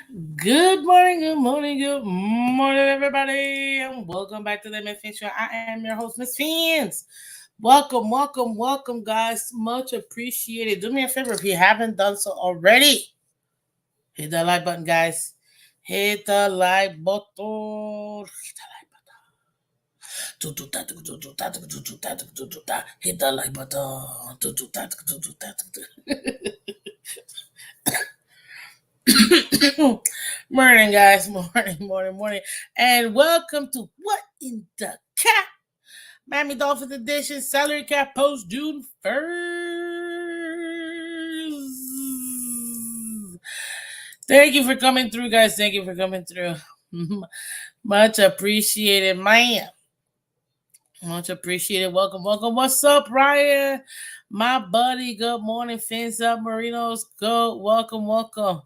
Good morning, good morning, good morning, everybody, and welcome back to the Miss Fins Show. I am your host, Miss Fins. Welcome, welcome, welcome, guys. Much appreciated. Do me a favor if you haven't done so already. Hit that like button, guys. Hit the like button. Hit the like button. Hit the like button. Morning, guys. Morning, morning, morning. And welcome to What in the Cat? Miami Dolphins edition, salary cap post June 1st. Thank you for coming through, guys. Thank you for coming through. Much appreciated, man. Much appreciated. Welcome, welcome. What's up, Ryan? My buddy. Good morning, Fins up, Marinos. Go. Welcome, welcome.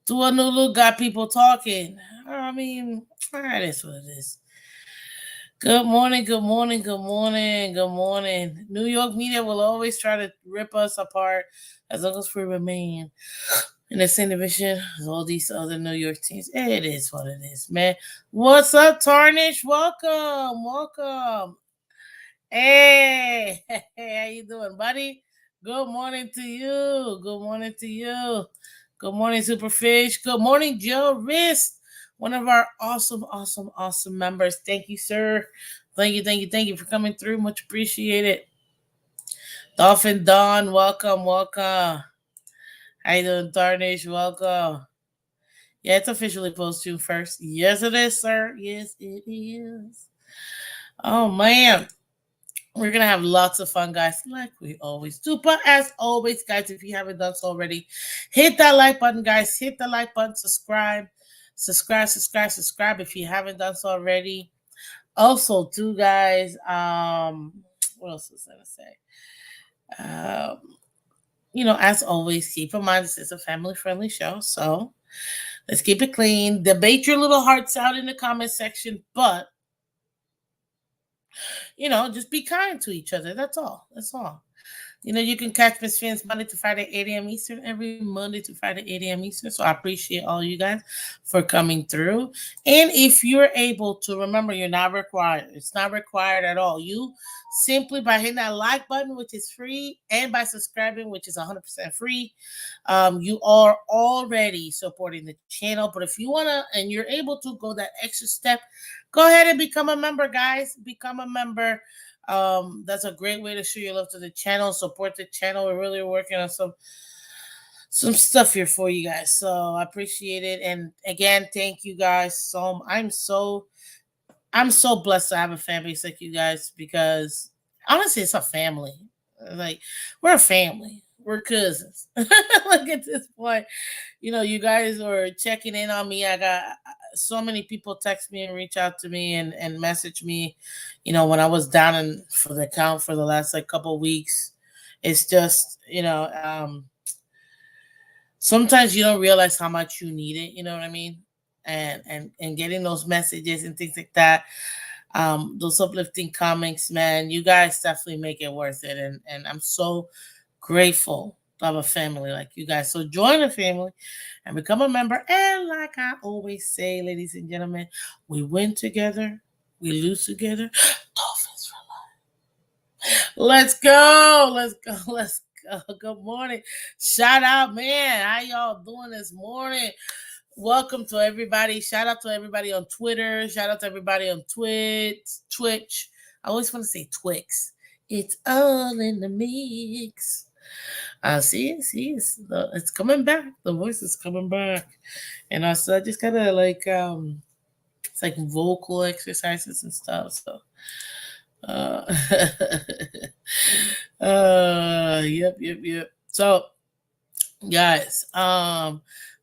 Do a new look, got people talking. I mean, that is what it is. Good morning, good morning, good morning, good morning. New York media will always try to rip us apart as long as we remain in the same division as all these other New York teams. It is what it is, man. What's up, Tarnish? Welcome, welcome. Hey, hey, how you doing, buddy? Good morning to you. Good morning to you. Good morning, Superfish. Good morning, Joe Wrist, one of our awesome, awesome, awesome members. Thank you, sir. Thank you, thank you, thank you for coming through. Much appreciated. Dolphin Dawn, welcome, welcome. How you doing, Tarnish? Welcome. Yeah, it's officially post June 1st. Yes, it is, sir. Yes, it is. Oh, man. We're gonna have lots of fun, guys, like we always do. But as always, guys, if you haven't done so already, hit that like button, guys. Hit the like button, subscribe, subscribe if you haven't done so already. Also, too, guys, what else was I gonna say? As always, keep in mind this is a family-friendly show, so let's keep it clean. Debate your little hearts out in the comment section, but just be kind to each other. That's all. That's all. You can catch Miss Fins Monday to Friday, 8 a.m. Eastern, every Monday to Friday, 8 a.m. Eastern. So I appreciate all you guys for coming through. And if you're able to, remember, you're not required. It's not required at all. You simply by hitting that like button, which is free, and by subscribing, which is 100% free, you are already supporting the channel. But if you want to, and you're able to go that extra step, go ahead and become a member, guys. Become a member. That's a great way to show your love to the channel, support the channel. We're really working on some stuff here for you guys, so I appreciate it. And again, thank you guys I'm so blessed to have a fan base like you guys, because honestly it's a family. Like, we're a family, we're cousins. Like, at this point, you guys are checking in on me. I got so many people text me and reach out to me and message me, when I was down for the count for the last like couple weeks. It's just, sometimes you don't realize how much you need it, you know what I mean? And getting those messages and things like that, those uplifting comments, man, you guys definitely make it worth it. And I'm so grateful to have a family like you guys. So join the family and become a member. And like I always say, ladies and gentlemen, we win together, we lose together. Dolphins for life. Let's go. Let's go. Let's go. Good morning. Shout out, man. How y'all doing this morning? Welcome to everybody. Shout out to everybody on Twitter. Shout out to everybody on Twitch. I always want to say Twix. It's all in the mix. See, it's coming back. The voice is coming back, and so I just gotta it's like vocal exercises and stuff. So, uh, yep. So, guys,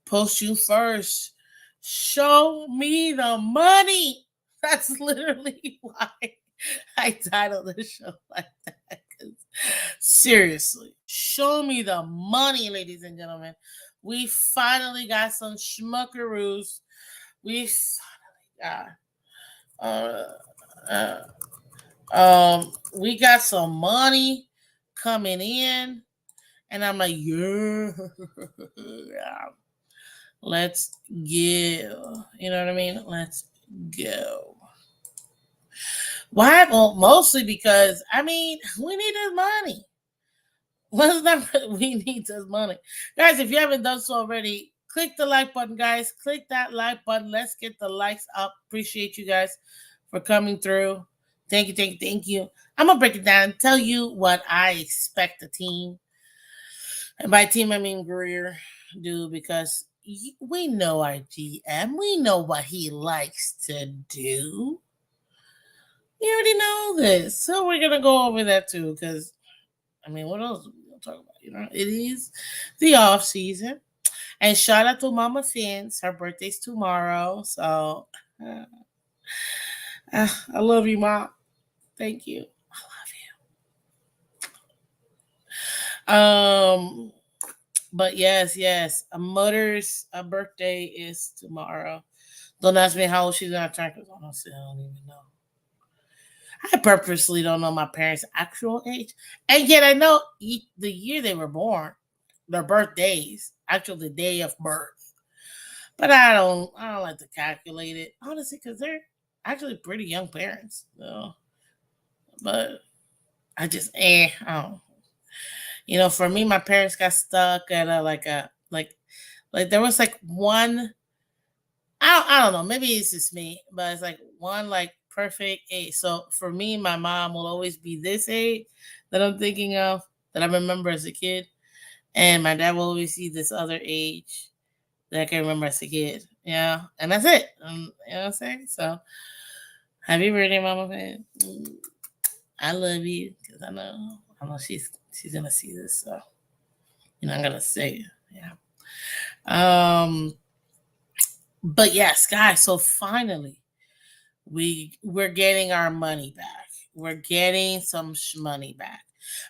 post you first. Show me the money. That's literally why I titled the show like that. Seriously, show me the money, ladies and gentlemen. We finally got some schmuckaroos. We finally got we got some money coming in, and I'm like, yeah. Let's go. You know what I mean? Let's go. Why? Well, mostly because we need his money. Let's not. We need his money, guys. If you haven't done so already, click the like button, guys. Click that like button. Let's get the likes up. Appreciate you guys for coming through. Thank you, thank you, thank you. I'm gonna break it down and tell you what I expect the team, and by team I mean Greer, do, because we know our GM. We know what he likes to do. You already know this, so we're gonna go over that too. Because what else are we gonna talk about? It is the off season, and shout out to Mama Phins. Her birthday's tomorrow, so I love you, Mom. Thank you. I love you. But yes, a mother's birthday is tomorrow. Don't ask me how old she's gonna turn, because honestly, I don't even know. I purposely don't know my parents' actual age, and yet I know the year they were born, their birthdays, actual the day of birth. But I don't like to calculate it, honestly, because they're actually pretty young parents. So, but I just I don't. For me, my parents got stuck at like there was like one. I don't know. Maybe it's just me, but it's like one like perfect age. So for me, my mom will always be this age that I'm thinking of, that I remember as a kid, and my dad will always see this other age that I can remember as a kid. Yeah, and that's it. You know what I'm saying? So happy birthday, Mama Fan. I love you, because I know she's gonna see this. So I'm gonna say it. Yeah. But yes, guys. So finally, we're getting our money back. We're getting some money back,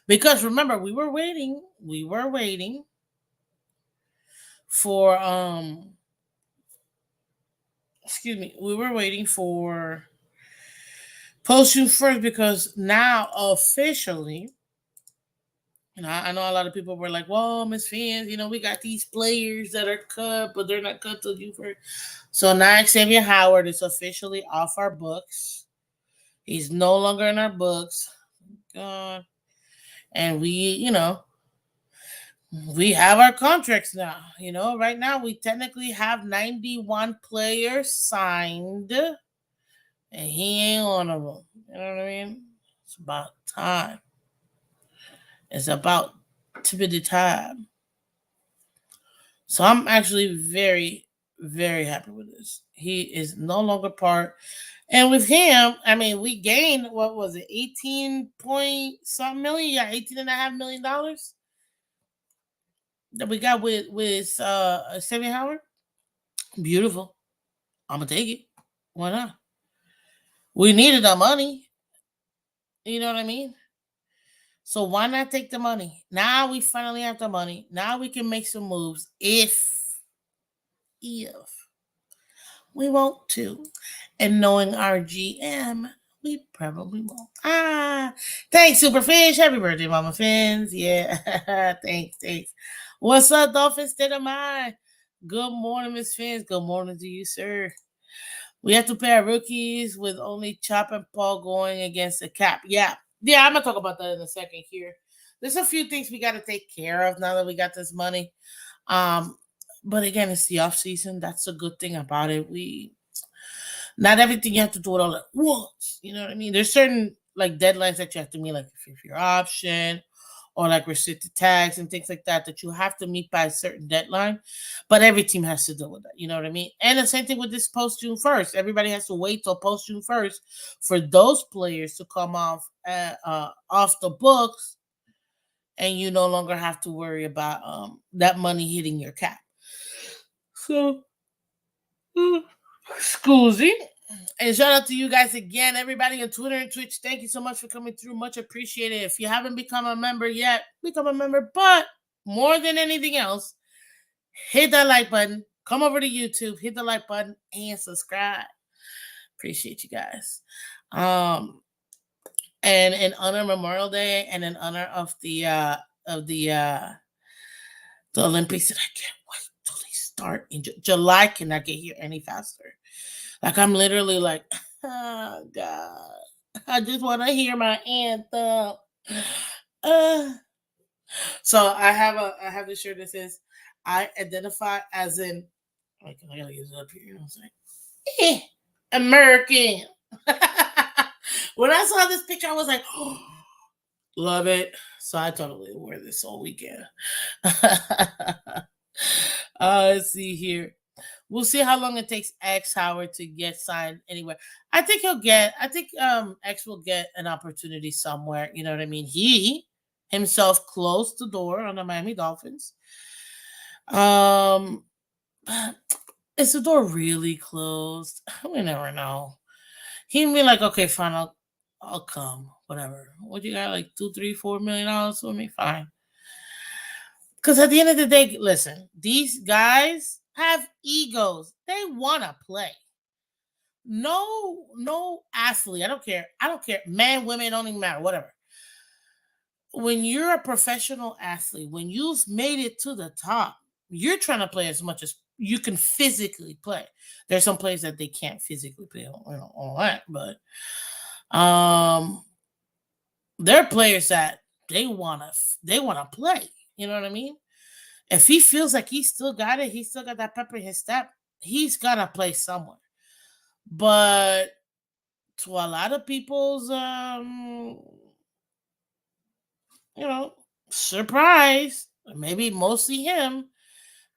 because remember, we were waiting. We were waiting for excuse me. We were waiting for post June first, because now officially, I know a lot of people were like, "Well, Miss Fans, we got these players that are cut, but they're not cut till June 1st." So now Xavier Howard is officially off our books. He's no longer in our books. God. And we have our contracts now. Right now we technically have 91 players signed, and he ain't one of them. You know what I mean? It's about time. It's about to be the time. So I'm actually very, very happy with this. He is no longer part. And with him, we gained, what was it, 18 point something million? Yeah, $18.5 million that we got with Sammy Howard. Beautiful. I'm gonna take it. Why not? We needed the money. You know what I mean? So why not take the money? Now we finally have the money. Now we can make some moves if we want to. And knowing our GM, we probably won't. Thanks, Superfish. Happy birthday, Mama Fins. Yeah, thanks. What's up, Dolphin State of Mind? Good morning, Miss Fins. Good morning to you, sir. We have to pay our rookies with only Chop and Paul going against the cap. Yeah, I'm gonna talk about that in a second here. There's a few things we got to take care of now that we got this money. But again, it's the off season. That's a good thing about it. Not everything you have to do it all at once. You know what I mean? There's certain like deadlines that you have to meet, like if your option or like restricted tags and things like that you have to meet by a certain deadline. But every team has to deal with that. You know what I mean? And the same thing with this post June 1st. Everybody has to wait till post June 1st for those players to come off the books, and you no longer have to worry about that money hitting your cap. So, Scusi. And shout out to you guys again, everybody on Twitter and Twitch. Thank you so much for coming through. Much appreciated. If you haven't become a member yet, become a member. But more than anything else, hit that like button. Come over to YouTube, hit the like button, and subscribe. Appreciate you guys. And in honor of Memorial Day, and in honor of the Olympics, that I can't wait till they start in July. Cannot get here any faster. Like I'm literally like, oh God, I just want to hear my anthem. Uh, so I have this shirt that says I identify as in like I gotta use it up here. You know what I'm saying? American. When I saw this picture, I was like, oh, love it. So I totally wear this all weekend. Let's see here. We'll see how long it takes X Howard to get signed anywhere. I think X will get an opportunity somewhere. You know what I mean? He himself closed the door on the Miami Dolphins. Um is the door really closed? We never know. He'd be like, okay, fine, I'll come. Whatever. What you got, like $2, $3, $4 million for me? Fine. Because at the end of the day, listen, these guys have egos. They want to play. No athlete. I don't care. Man, women, don't even matter. Whatever. When you're a professional athlete, when you've made it to the top, you're trying to play as much as you can physically play. There's some players that they can't physically play, all that, but there are players that they wanna play. You know what I mean? If he feels like he still got it, he still got that pepper in his step, he's gonna play somewhere. But to a lot of people's surprise, maybe mostly him,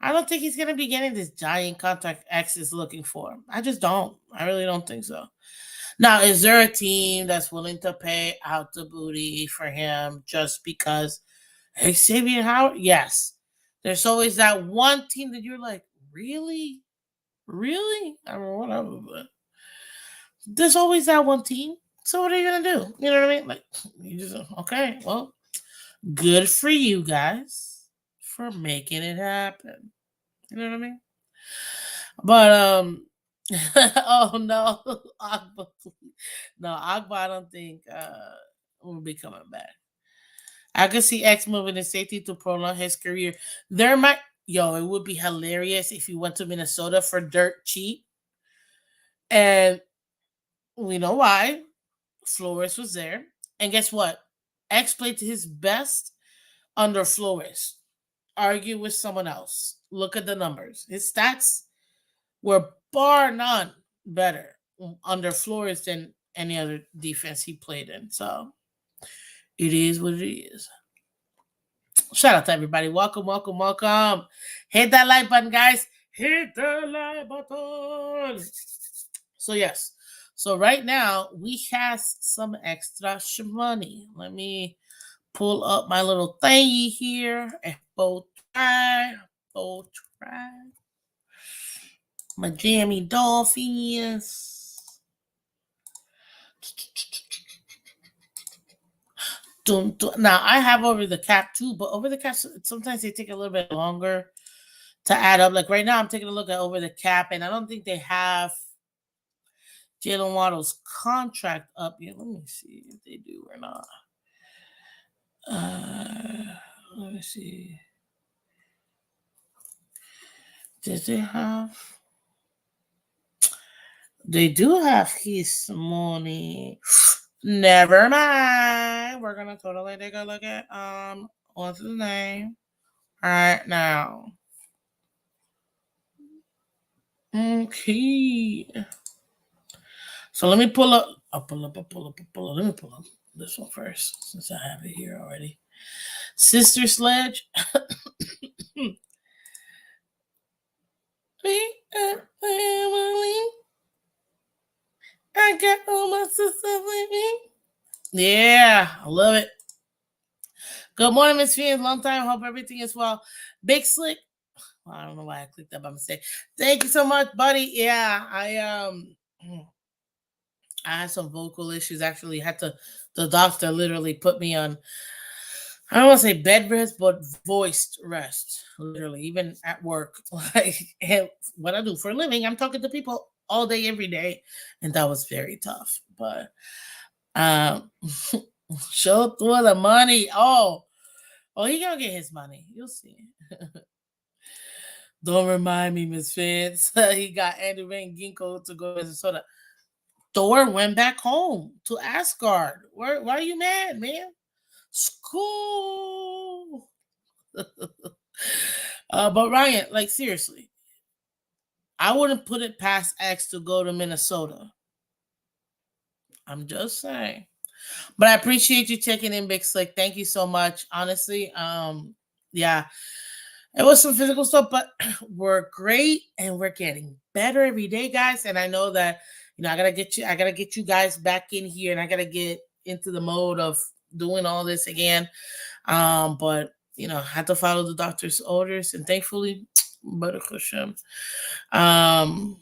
I don't think he's gonna be getting this giant contract X is looking for. I just don't. I really don't think so. Now, is there a team that's willing to pay out the booty for him just because Xavier Howard? Yes. There's always that one team that you're like, really? Really? I mean, whatever, but there's always that one team. So what are you gonna do? You know what I mean? Like, you just okay, well, good for you guys for making it happen. You know what I mean? But oh no, Agba, no Agba. I don't think will be coming back. I could see X moving to safety to prolong his career. There might, it would be hilarious if he went to Minnesota for dirt cheap, and we know why. Flores was there, and guess what? X played to his best under Flores. Argue with someone else. Look at the numbers. His stats were bar none better under Flores than any other defense he played in. So it is what it is. Shout out to everybody. Welcome, welcome, welcome. Hit that like button, guys. Hit the like button. So yes. So right now we have some extra money. Let me pull up my little thingy here and both try. My jammy Dolphins. Now I have over the cap too, but over the cap sometimes they take a little bit longer to add up. Like right now, I'm taking a look at over the cap, and I don't think they have Jalen Waddle's contract up yet. Let me see if they do or not. Let me see. Did they have? They do have his money. Never mind. We're gonna totally take a look at what's his name right now. Okay. So let me pull up. Let me pull up this one first since I have it here already. Sister Sledge. We are family. I got all my sisters with me. Yeah, I love it. Good morning, Miss Phins. Long time. Hope everything is well. Big Slick. Well, I don't know why I clicked that by mistake. Thank you so much, buddy. Yeah, I had some vocal issues. Actually, the doctor literally put me on, I don't want to say bed rest, but voiced rest. Literally, even at work. Like what I do for a living, I'm talking to people all day, every day, and that was very tough. But show through the money. Oh, he gonna get his money. You'll see. Don't remind me, Miss Phins. He got Andy Van Ginkgo to go to Minnesota. Thor went back home to Asgard. Why are you mad, man? School. But Ryan, like seriously, I wouldn't put it past X to go to Minnesota. I'm just saying. But I appreciate you checking in, Big Slick. Thank you so much. Honestly, yeah, it was some physical stuff, but we're great and we're getting better every day, guys. And I know that I gotta get you guys back in here, and I gotta get into the mode of doing all this again. But I had to follow the doctor's orders, and thankfully, Baruch Hashem, um,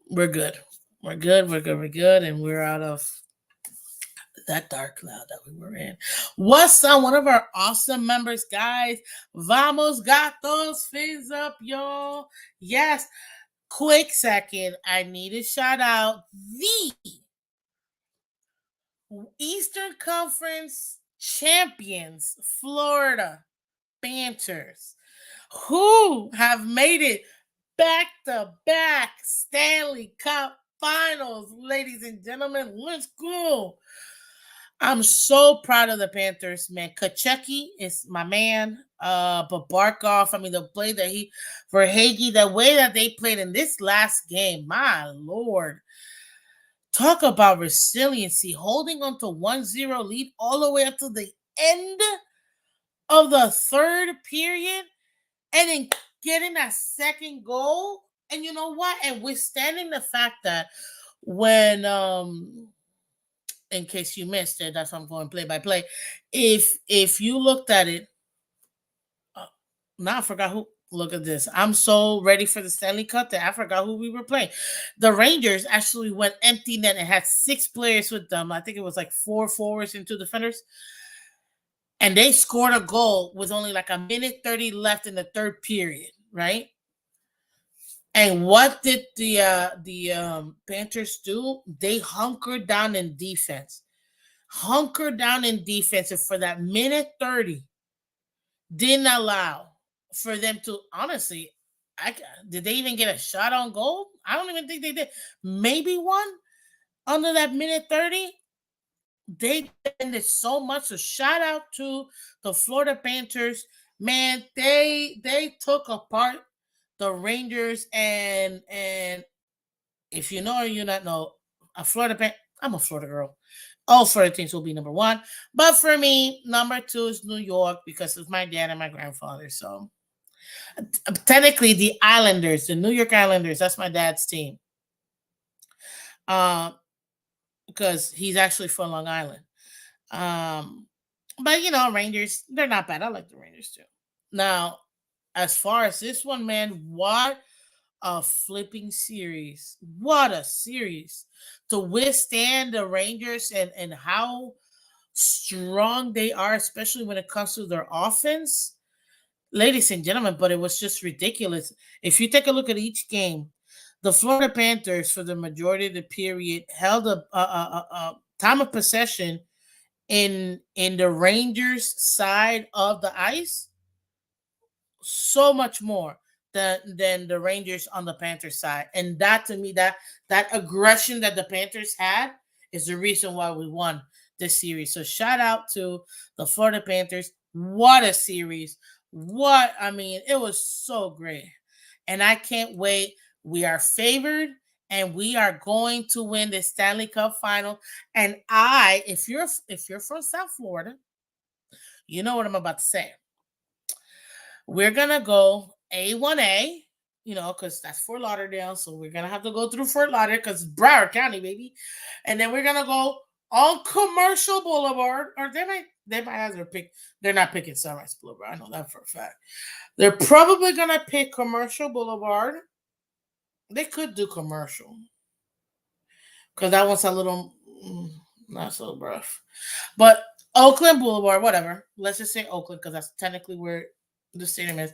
we're good. We're good. We're good. We're good, and we're out of that dark cloud that we were in. What's on one of our awesome members, guys? Vamos gatos, fins up, y'all. Yes. Quick second. I need to shout out the Eastern Conference champions, Florida Panthers, who have made it back to back Stanley Cup finals, ladies and gentlemen. Let's go. I'm so proud of the Panthers, man. Kachecki is my man. But Barkov, I mean, the play that for Hagee, the way that they played in this last game, my Lord. Talk about resiliency, holding on to 1-0 lead all the way up to the end of the third period, and then getting that second goal. And you know what? And withstanding the fact that when in case you missed it, that's why I'm going play by play. If you looked at it, now I forgot who. Look at this. I'm so ready for the Stanley Cup that I forgot who we were playing. The Rangers actually went empty net and had 6 players with them. I think it was like 4 forwards and 2 defenders. And they scored a goal with only like a minute 30 left in the third period, right? And what did the Panthers do? They hunkered down in defense. Hunkered down in defense, and for that minute 30, didn't allow for them to, honestly, did they even get a shot on goal? I don't even think they did. Maybe one under that minute 30. They defended so much. So shout out to the Florida Panthers. Man, they took apart the Rangers, and if you know or you not know, I'm a Florida girl. All Florida teams will be number 1. But for me, number 2 is New York because of my dad and my grandfather. So technically the Islanders, the New York Islanders, that's my dad's team. Because he's actually from Long Island. But Rangers, they're not bad. I like the Rangers too. Now, as far as this one, man, what a flipping series. What a series. To withstand the Rangers and how strong they are, especially when it comes to their offense. Ladies and gentlemen, but it was just ridiculous. If you take a look at each game, the Florida Panthers, for the majority of the period, held a time of possession in the Rangers side of the ice so much more than the Rangers on the Panthers side. And that, to me, that aggression that the Panthers had is the reason why we won this series. So shout out to the Florida Panthers. What a series. It was so great. And I can't wait. We are favored and we are going to win the Stanley Cup final. And if you're from South Florida, you know what I'm about to say. We're gonna go A1A, because that's Fort Lauderdale. So we're gonna have to go through Fort Lauderdale because Broward County, baby. And then we're gonna go on Commercial Boulevard, or they might have their pick. They're not picking Sunrise Boulevard. I know that for a fact. They're probably gonna pick Commercial Boulevard. They could do Commercial because that one's a little not so rough. But Oakland Boulevard, whatever. Let's just say Oakland because that's technically where the stadium is.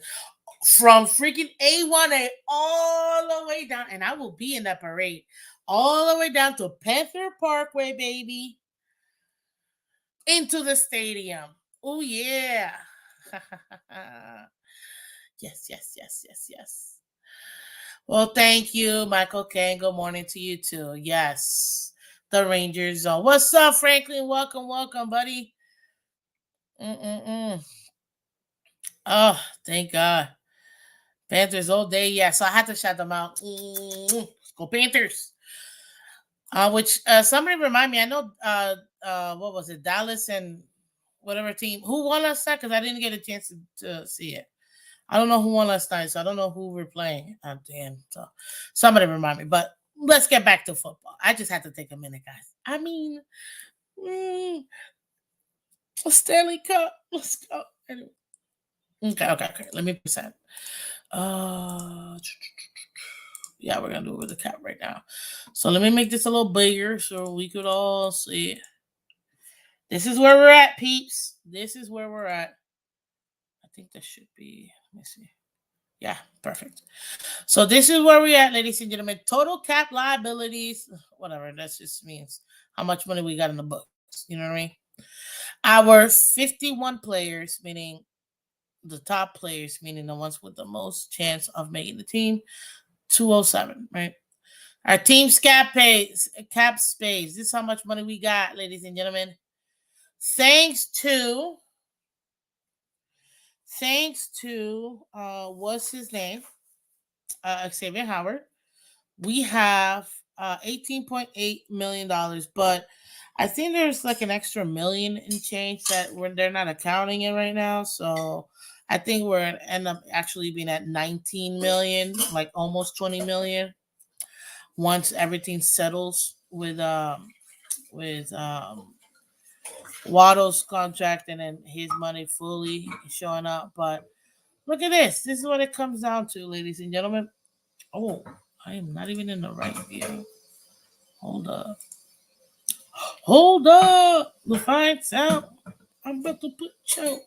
From freaking A1A all the way down, and I will be in that parade all the way down to Panther Parkway, baby, into the stadium. Oh yeah. Yes. Well, thank you, Michael Kane. Good morning to you too. Yes, the Rangers zone. What's up, Franklin? Welcome, buddy. Mm-mm-mm. Oh, thank God. Panthers all day. Yeah, so I had to shout them out. Go Panthers. Which somebody remind me. I know. What was it? Dallas and whatever team who won last night because I didn't get a chance to see it. I don't know who won last night, so I don't know who we're playing. Oh, damn. So somebody remind me. But let's get back to football. I just had to take a minute, guys. I mean, Stanley Cup. Let's go. Anyway. Okay. Let me present. Uh, yeah, we're gonna do it with the cap right now. So let me make this a little bigger so we could all see it. This is where we're at, peeps. This is where we're at. I think this should be. Let me see. Yeah, perfect. So this is where we're at, ladies and gentlemen. Total cap liabilities, whatever. That just means how much money we got in the books. You know what I mean? Our 51 players, meaning the top players, meaning the ones with the most chance of making the team, 207, right? Our team's cap space. This is how much money we got, ladies and gentlemen. Thanks to what's his name? Xavier Howard. We have $18.8 million, but I think there's like an extra million in change that they're not accounting it right now. So I think we're gonna end up actually being at 19 million, like almost 20 million, once everything settles with Waddle's contract and then his money fully showing up. But look at this. This is what it comes down to, ladies and gentlemen. Oh, I am not even in the right view. Hold up. The lights out. I'm about to put your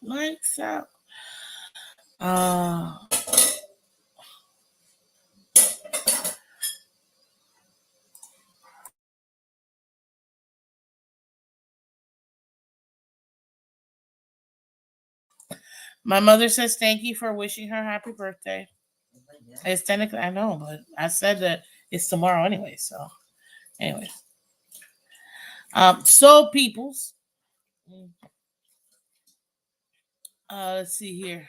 lights out. Uh my mother says thank you for wishing her happy birthday. It's technically I know, but I said that it's tomorrow anyway. So anyway. So peoples. Let's see here.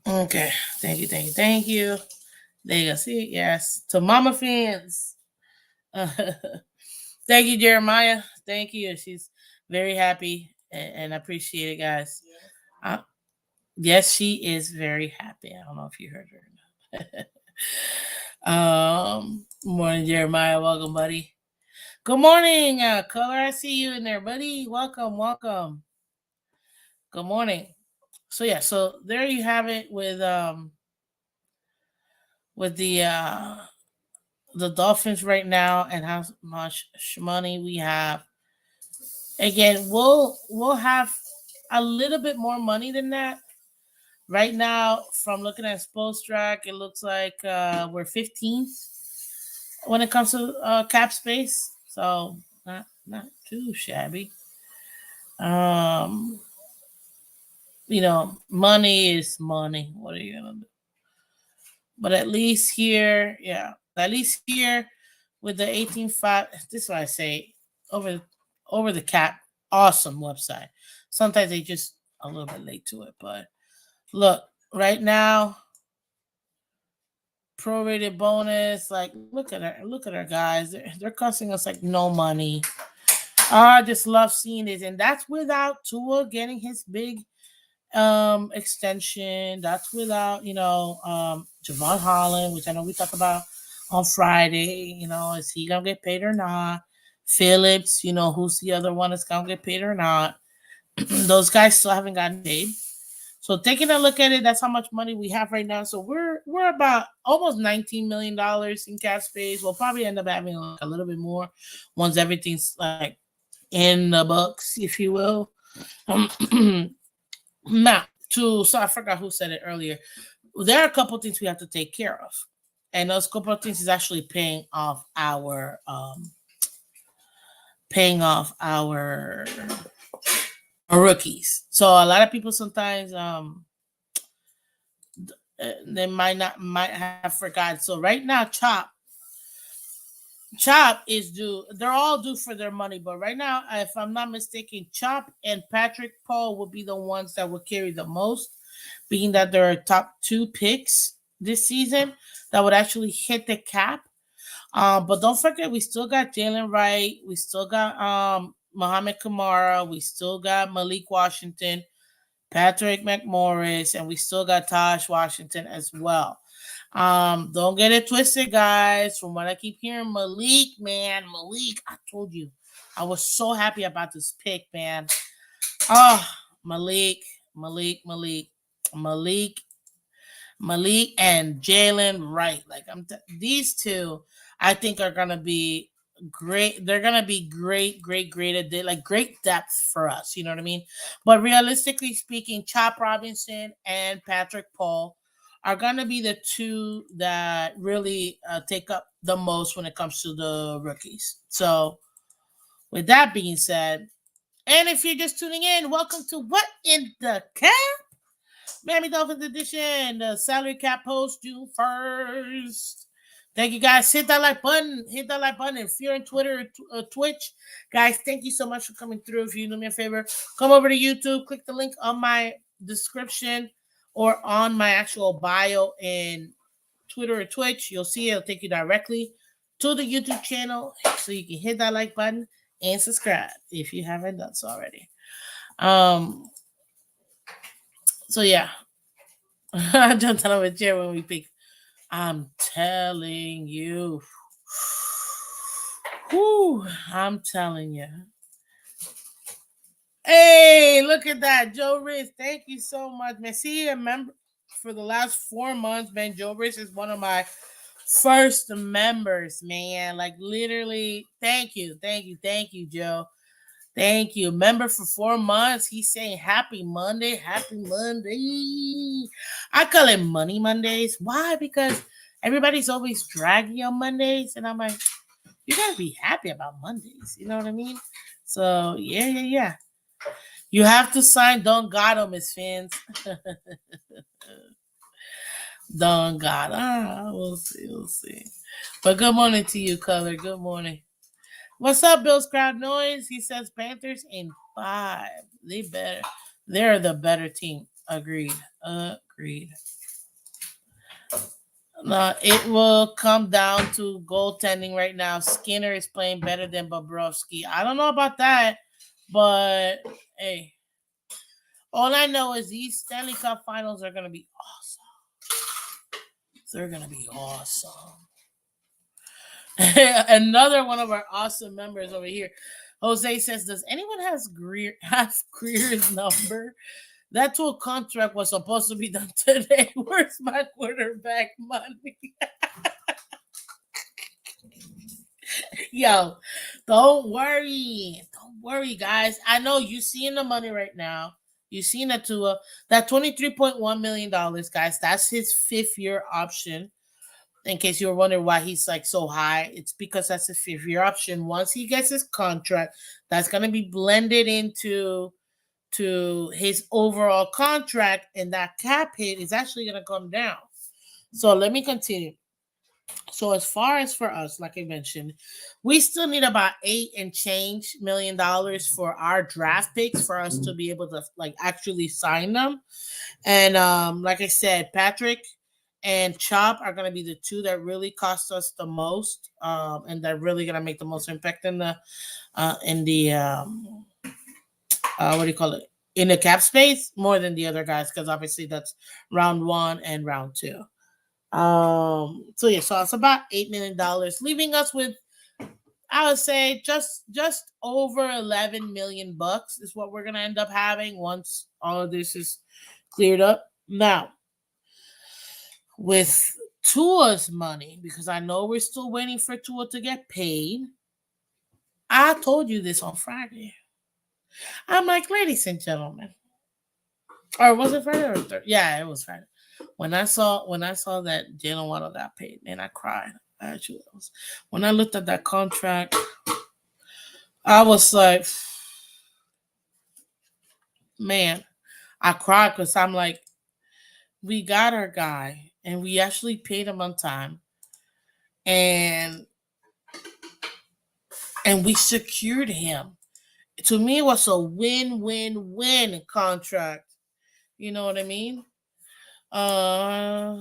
Okay. Thank you. There you go. See, yes. To Mama Phins. Thank you, Jeremiah. Thank you. She's very happy and appreciate it, guys. Yes, she is very happy. I don't know if you heard her. Morning, Jeremiah. Welcome, buddy. Good morning, Color. I see you in there, buddy. Welcome. Good morning. So yeah, so there you have it with the Dolphins right now and how much money we have. Again, we'll have a little bit more money than that. Right now, from looking at Sports Track, it looks like we're 15th when it comes to cap space. So not too shabby. Um, money is money. What are you gonna do? But at least here, yeah, at least here with the 18.5, this is what I say over over the cap, awesome website. Sometimes they just a little bit late to it, but look, right now, prorated bonus, like look at our guys. They're costing us like no money. I just love seeing this, and that's without Tua getting his big extension. That's without Javon Holland, which I know we talked about on Friday. Is he gonna get paid or not? Phillips, who's the other one that's gonna get paid or not? Those guys still haven't gotten paid. So taking a look at it, that's how much money we have right now. So we're about almost $19 million in cap space. We'll probably end up having like a little bit more once everything's like in the books, if you will. Now, so I forgot who said it earlier. There are a couple things we have to take care of, and those couple of things is actually paying off our rookies. So a lot of people sometimes they might have forgotten. So right now, Chop is due. They're all due for their money, but right now, if I'm not mistaken, Chop and Patrick Paul will be the ones that will carry the most, being that they're top 2 picks this season that would actually hit the cap. But don't forget, we still got Jalen Wright, we still got Muhammad Kamara, we still got Malik Washington, Patrick McMorris, and we still got Taj Washington as well. Don't get it twisted, guys. From what I keep hearing, Malik, I told you, I was so happy about this pick, man. Oh, Malik, and Jalen Wright. Like these two, I think are gonna be great. They're gonna be great like great depth for us. You know what I mean? But realistically speaking, Chop Robinson and Patrick Paul are gonna be the two that really take up the most when it comes to the rookies. So, with that being said, and if you're just tuning in, welcome to What in the Cap? Miami Dolphins edition, the salary cap post June 1st. Thank you guys. Hit that like button. If you're on Twitter or Twitch, guys, thank you so much for coming through. If you do me a favor, come over to YouTube, click the link on my description or on my actual bio in Twitter or Twitch. You'll see it'll take you directly to the YouTube channel so you can hit that like button and subscribe if you haven't done so already. So yeah, I jumped out of a chair when we picked. I'm telling you. Whew, I'm telling you. Hey, look at that. Joe Riz, thank you so much, man. See, I remember for the last 4 months, man, Joe Riz is one of my first members, man. Like literally, thank you, Joe. Thank you. Member for 4 months. He's saying happy Monday. Happy Monday. I call it Money Mondays. Why? Because everybody's always draggy on Mondays. And I'm like, you gotta be happy about Mondays. You know what I mean? So yeah. You have to sign Don Gato, Miss Phins. Don Gato. We'll see. But good morning to you, Color. Good morning. What's up, Bill's Crowd Noise? He says Panthers in 5. They're the better team. Agreed. It will come down to goaltending right now. Skinner is playing better than Bobrovsky. I don't know about that, but hey, all I know is these Stanley Cup Finals are going to be awesome. They're going to be awesome. Another one of our awesome members over here. Jose says, does anyone have Greer's number? That tool contract was supposed to be done today. Where's my quarterback money? Yo, don't worry, guys. I know you seeing the money right now. You seen that Tua, that $23.1 million, guys. That's his 5th-year option. In case you were wondering why he's like so high, it's because that's a 5th-year option. Once he gets his contract, that's gonna be blended into his overall contract, and that cap hit is actually gonna come down. So let me continue. So as far as for us, like I mentioned, we still need about $8 and change million for our draft picks for us to be able to like actually sign them. And like I said, Patrick and Chop are going to be the two that really cost us the most, and they're really going to make the most impact in the what do you call it, in the cap space more than the other guys, because obviously that's round 1 and round 2. So it's about $8 million, leaving us with, I would say, just over 11 million bucks is what we're gonna end up having once all of this is cleared up. Now, with Tua's money, because I know we're still waiting for Tua to get paid. I told you this on Friday. I'm like, ladies and gentlemen, or was it Friday or Thursday? Yeah, it was Friday. When I saw that Jalen Waddle got paid, and I cried. Actually, when I looked at that contract, I was like, man, I cried because I'm like, we got our guy, and we actually paid him on time, and we secured him. To me, it was a win-win-win contract. You know what I mean? Uh,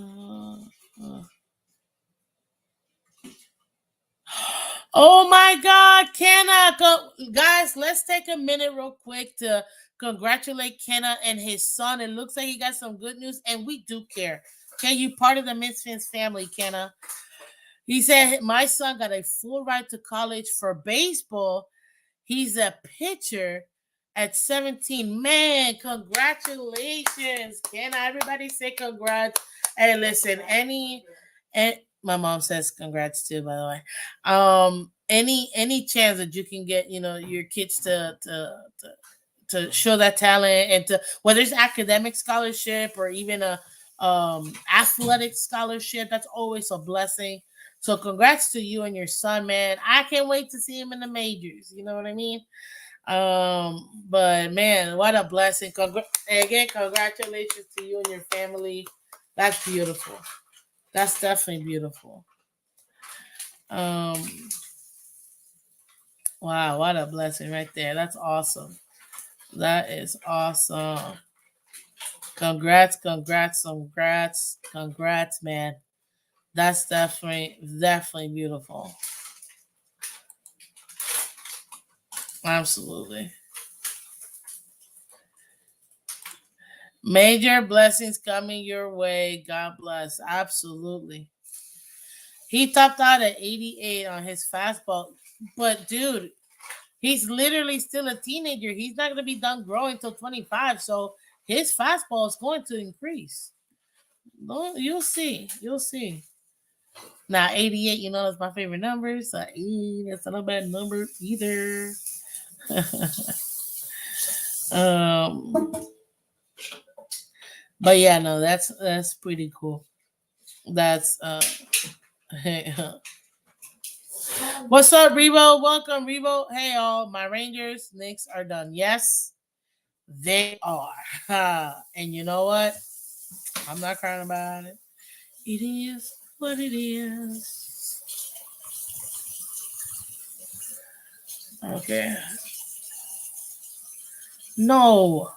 oh my God, Kenna! Guys, let's take a minute real quick to congratulate Kenna and his son. It looks like he got some good news, and we do care. Okay, you part of the Phins family, Kenna. He said, my son got a full ride to college for baseball. He's a pitcher at 17. Man, congratulations. Can everybody say congrats? Hey, listen, and my mom says congrats too, by the way. Any chance that you can get, your kids to show that talent, and to whether it's academic scholarship or even a athletic scholarship, that's always a blessing. So congrats to you and your son, man. I can't wait to see him in the majors. You know what I mean? But man, what a blessing. Again, congratulations to you and your family. That's beautiful. That's definitely beautiful. Um, wow, what a blessing right there. That's awesome. That is awesome. Congrats, congrats, congrats, congrats, man. That's definitely beautiful. Absolutely. Major blessings coming your way. God bless. Absolutely. He topped out at 88 on his fastball. But dude, he's literally still a teenager. He's not going to be done growing till 25. So his fastball is going to increase. You'll see. You'll see. Now, 88, that's my favorite number. So, that's not a bad number either. um, but yeah, no, that's pretty cool. That's what's up, Rebo? Welcome, Rebo. Hey, all my Rangers, Knicks are done. Yes, they are. And you know what? I'm not crying about it. It is what it is. Okay. No.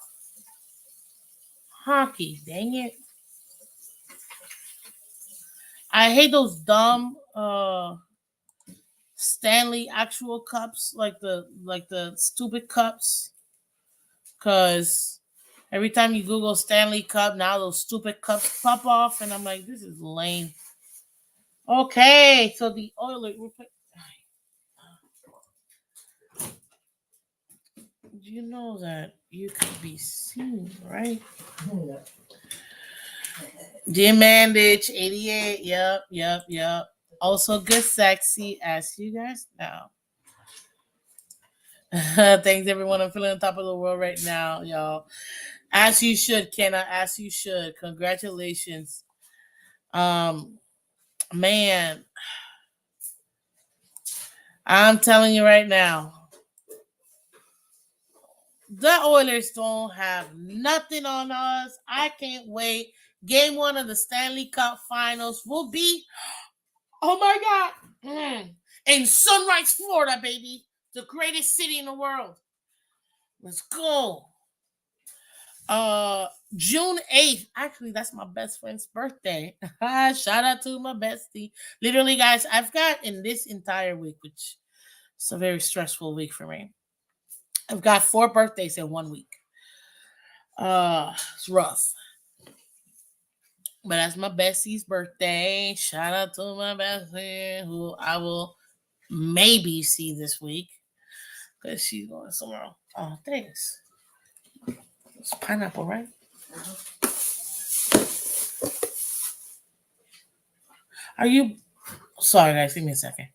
Hockey. Dang it. I hate those dumb Stanley actual cups, like the stupid cups. Cause every time you Google Stanley Cup, now those stupid cups pop off, and I'm like, this is lame. Okay, so the Oilers. You know that you could be seen, right? Jim Mandich, 88. Yep. Also good sexy, as you guys know. Thanks everyone. I'm feeling on top of the world right now, y'all. As you should, Kenna. As you should. Congratulations. Um, man, I'm telling you right now, the Oilers don't have nothing on us. I can't wait. Game 1 of the Stanley Cup Finals will be, oh my God, in Sunrise, Florida, baby. The greatest city in the world. Let's go. June 8th. Actually, that's my best friend's birthday. Shout out to my bestie. Literally, guys, I've got in this entire week, which is a very stressful week for me. I've got 4 birthdays in 1 week. It's rough. But that's my bestie's birthday. Shout out to my bestie, who I will maybe see this week. Because she's going somewhere else. Oh, thanks. It's pineapple, right? Are you sorry, guys? Give me a second.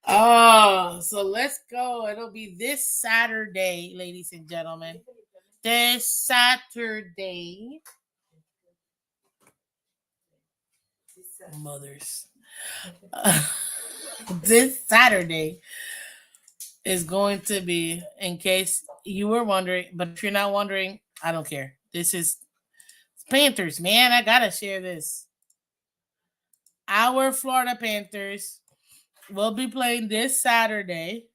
Oh, so let's go. It'll be this Saturday, ladies and gentlemen. This Saturday. Mothers. This Saturday is going to be, in case you were wondering, but if you're not wondering, I don't care. This is Panthers, man. I gotta share this. Our Florida Panthers will be playing this Saturday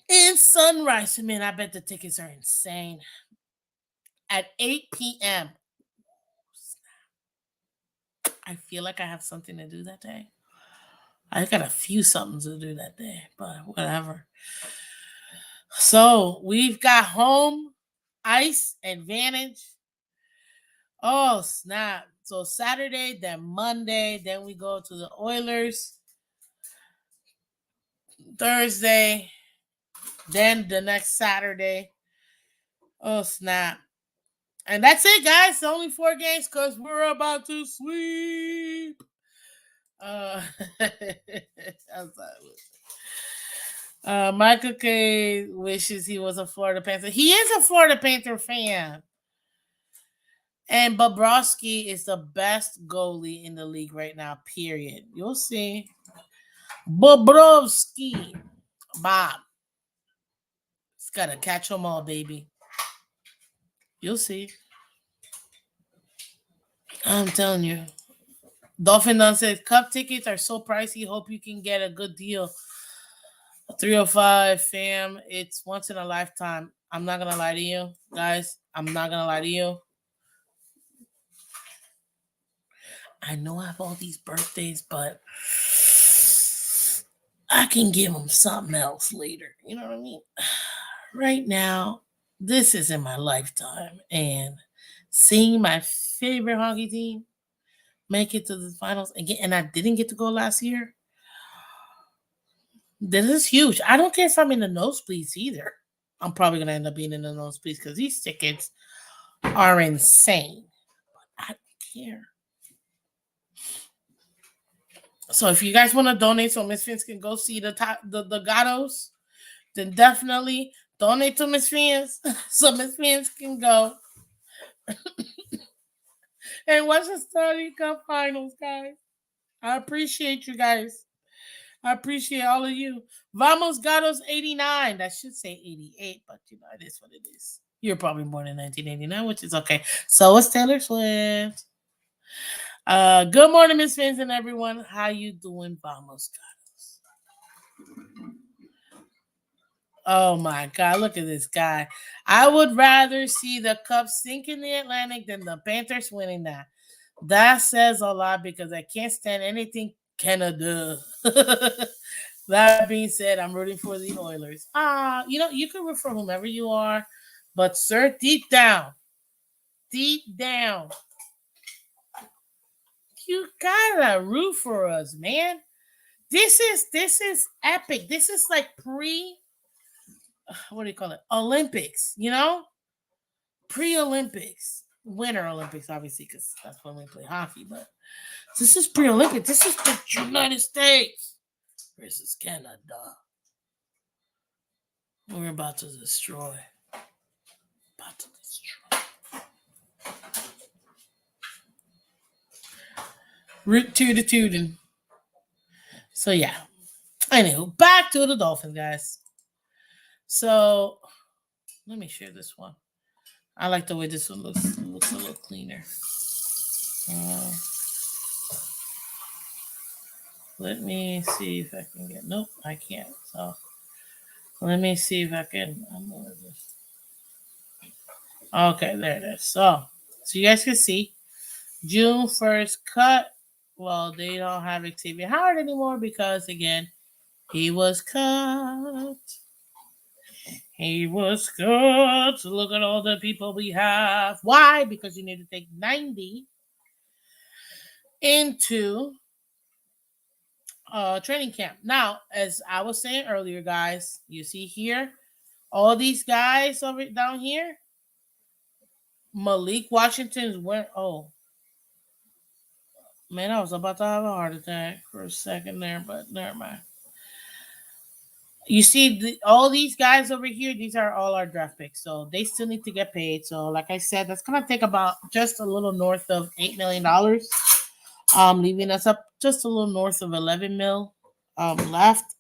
in Sunrise. Man, I bet the tickets are insane. At 8 p.m. I feel like I have something to do that day. I got a few something to do that day, but whatever. So we've got home ice advantage. Oh, snap. So Saturday, then Monday, then we go to the Oilers. Thursday, then the next Saturday. Oh, snap. And that's it, guys. Only 4 games because we're about to sweep. Michael K wishes he was a Florida Panther. He is a Florida Panther fan. And Bobrovsky is the best goalie in the league right now, period. You'll see. Bobrovsky. Bob. He's got to catch them all, baby. You'll see. I'm telling you. Dolphin Dunn says, cup tickets are so pricey. Hope you can get a good deal. 305, fam. It's once in a lifetime. I'm not going to lie to you, guys. I'm not going to lie to you. I know I have all these birthdays, but I can give them something else later. You know what I mean? Right now, this is in my lifetime. And seeing my favorite hockey team make it to the finals again, and I didn't get to go last year. This is huge. I don't care if I'm in the nosebleeds either. I'm probably going to end up being in the nosebleeds because these tickets are insane. I don't care. So if you guys want to donate so Miss Phins can go see the Gatos, then definitely donate to Miss Phins so Miss Phins can go and watch the Stanley Cup Finals, guys. I appreciate you guys. I appreciate all of you. Vamos Gatos 89. That should say 88, but you know, it is what it is. You're probably born in 1989, which is okay. So is Taylor Swift. Good morning, Miss Phins and everyone. How you doing, Vamos Gatos? Oh my God, look at this guy. I would rather see the Cup sink in the Atlantic than the Panthers winning that. That says a lot because I can't stand anything Canada. That being said, I'm rooting for the Oilers. You know, you can root for whomever you are, but sir, deep down, you gotta root for us, man. This is epic. This is like what do you call it? Olympics, you know? Pre-Olympics. Winter Olympics, obviously, because that's when we play hockey, but this is pre-Olympic. This is the United States versus Canada. We're about to destroy. Root tootin'. So yeah. Anywho, back to the Dolphins, guys. So let me share this one. I like the way this one looks. It looks a little cleaner. Let me see if I can get. Nope, I can't. So let me see if I can. Okay, there it is. So you guys can see June 1st cut. Well, they don't have Xavier Howard anymore because again, he was cut. He was cut. Look at all the people we have. Why? Because you need to take 90 into training camp. Now, as I was saying earlier, guys, you see here, all these guys over down here, Malik Washington's went. Oh man, I was about to have a heart attack for a second there, but never mind. You see, all these guys over here, these are all our draft picks, so they still need to get paid. So, like I said, that's gonna take about just a little north of $8 million, leaving us up just a little north of 11 mil left.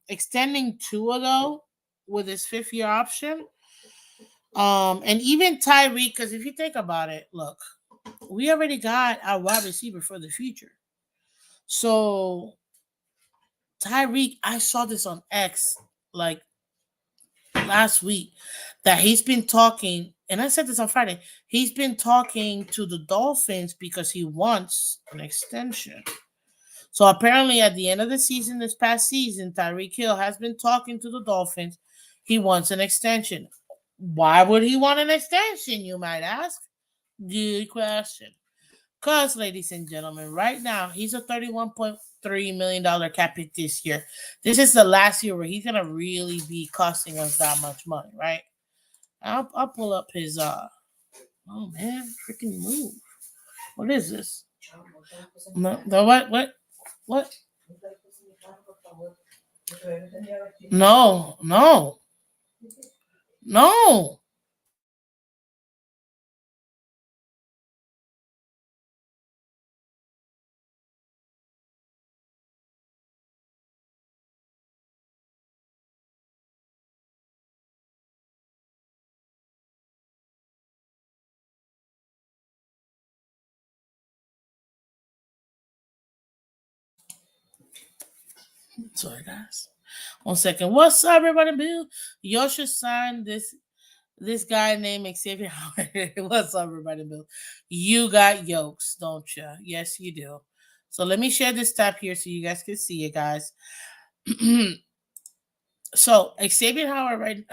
Extending Tua though with his 5th year option. And even Tyreek, because if you think about it, look, we already got our wide receiver for the future. So Tyreek, I saw this on X like last week that he's been talking, and I said this on Friday. He's been talking to the Dolphins because he wants an extension. So apparently, at the end of the season, this past season, Tyreek Hill has been talking to the Dolphins. He wants an extension. Why would he want an extension, you might ask? Good question. Because, ladies and gentlemen, right now, he's a $31.3 million cap hit this year. This is the last year where he's going to really be costing us that much money, right? I'll pull up his, oh man, freaking move. What is this? No, the what? What? No, no, no. Sorry, guys. 1 second. What's up, everybody? Bill, y'all should sign this guy named Xavier Howard. What's up, everybody? Bill, you got yokes, don't you? Yes, you do. So let me share this tab here so you guys can see it, guys. So Xavier Howard, right?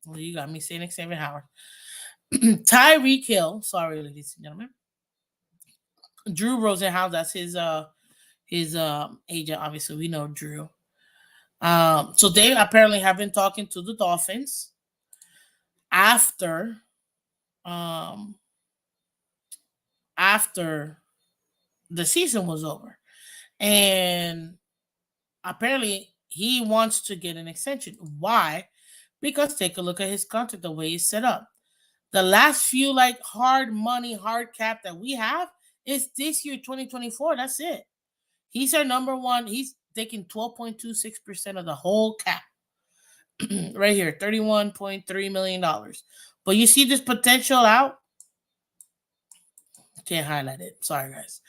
Well, you got me saying Xavier Howard. Tyreek Hill. Sorry, ladies and gentlemen. Drew Rosenhaus. That's his agent. Obviously, we know Drew. So they apparently have been talking to the Dolphins after um after the season was over. And apparently he wants to get an extension. Why? Because take a look at his contract, the way it's set up. The last few like hard money, hard cap that we have is this year, 2024. That's it. He's our number one. He's taking 12.26% of the whole cap. Right here, $31.3 million. But you see this potential out? Can't highlight it. Sorry, guys.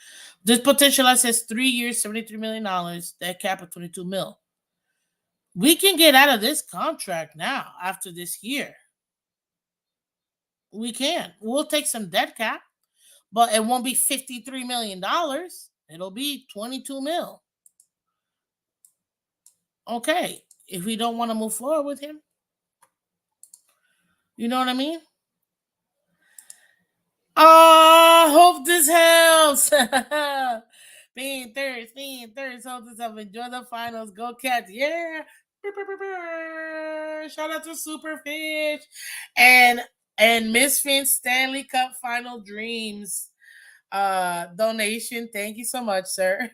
This potential out says 3 years, $73 million. That cap of 22 mil. We can get out of this contract now after this year. We can. We'll take some dead cap, but it won't be $53 million. It'll be 22 mil. Okay. If we don't want to move forward with him, you know what I mean? Hope this helps. Being third, hope this helps. Enjoy the finals. Go Cats. Yeah. Shout out to Superfish and Miss Phins Stanley Cup Final Dreams donation. Thank you so much, sir.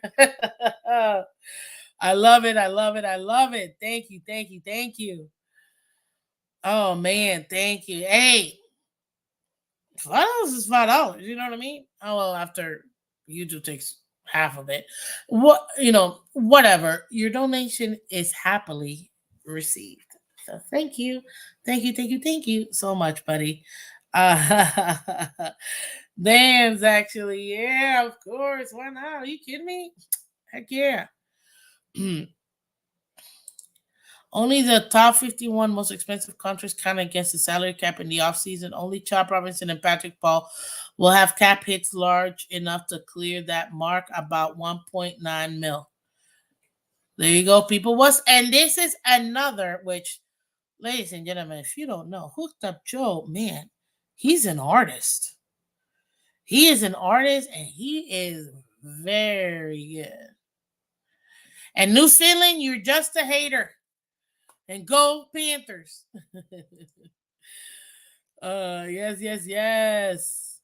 I love it. I love it. I love it. Thank you. Thank you. Thank you. Oh man, thank you. Hey, $5 is $5. You know what I mean? Oh well, after YouTube takes half of it, whatever. Your donation is happily received. So thank you so much, buddy. Uh, Dan's actually, yeah, of course. Why not? Are you kidding me? Heck yeah. Only the top 51 most expensive countries count against the salary cap in the offseason. Only Chop Robinson and Patrick Paul will have cap hits large enough to clear that mark, about 1.9 mil. There you go, people. And this is another, which, ladies and gentlemen, if you don't know, Hooked Up Joe, man, he's an artist. He is an artist and he is very good. And New Zealand, you're just a hater. And go Panthers. Yes, yes, yes.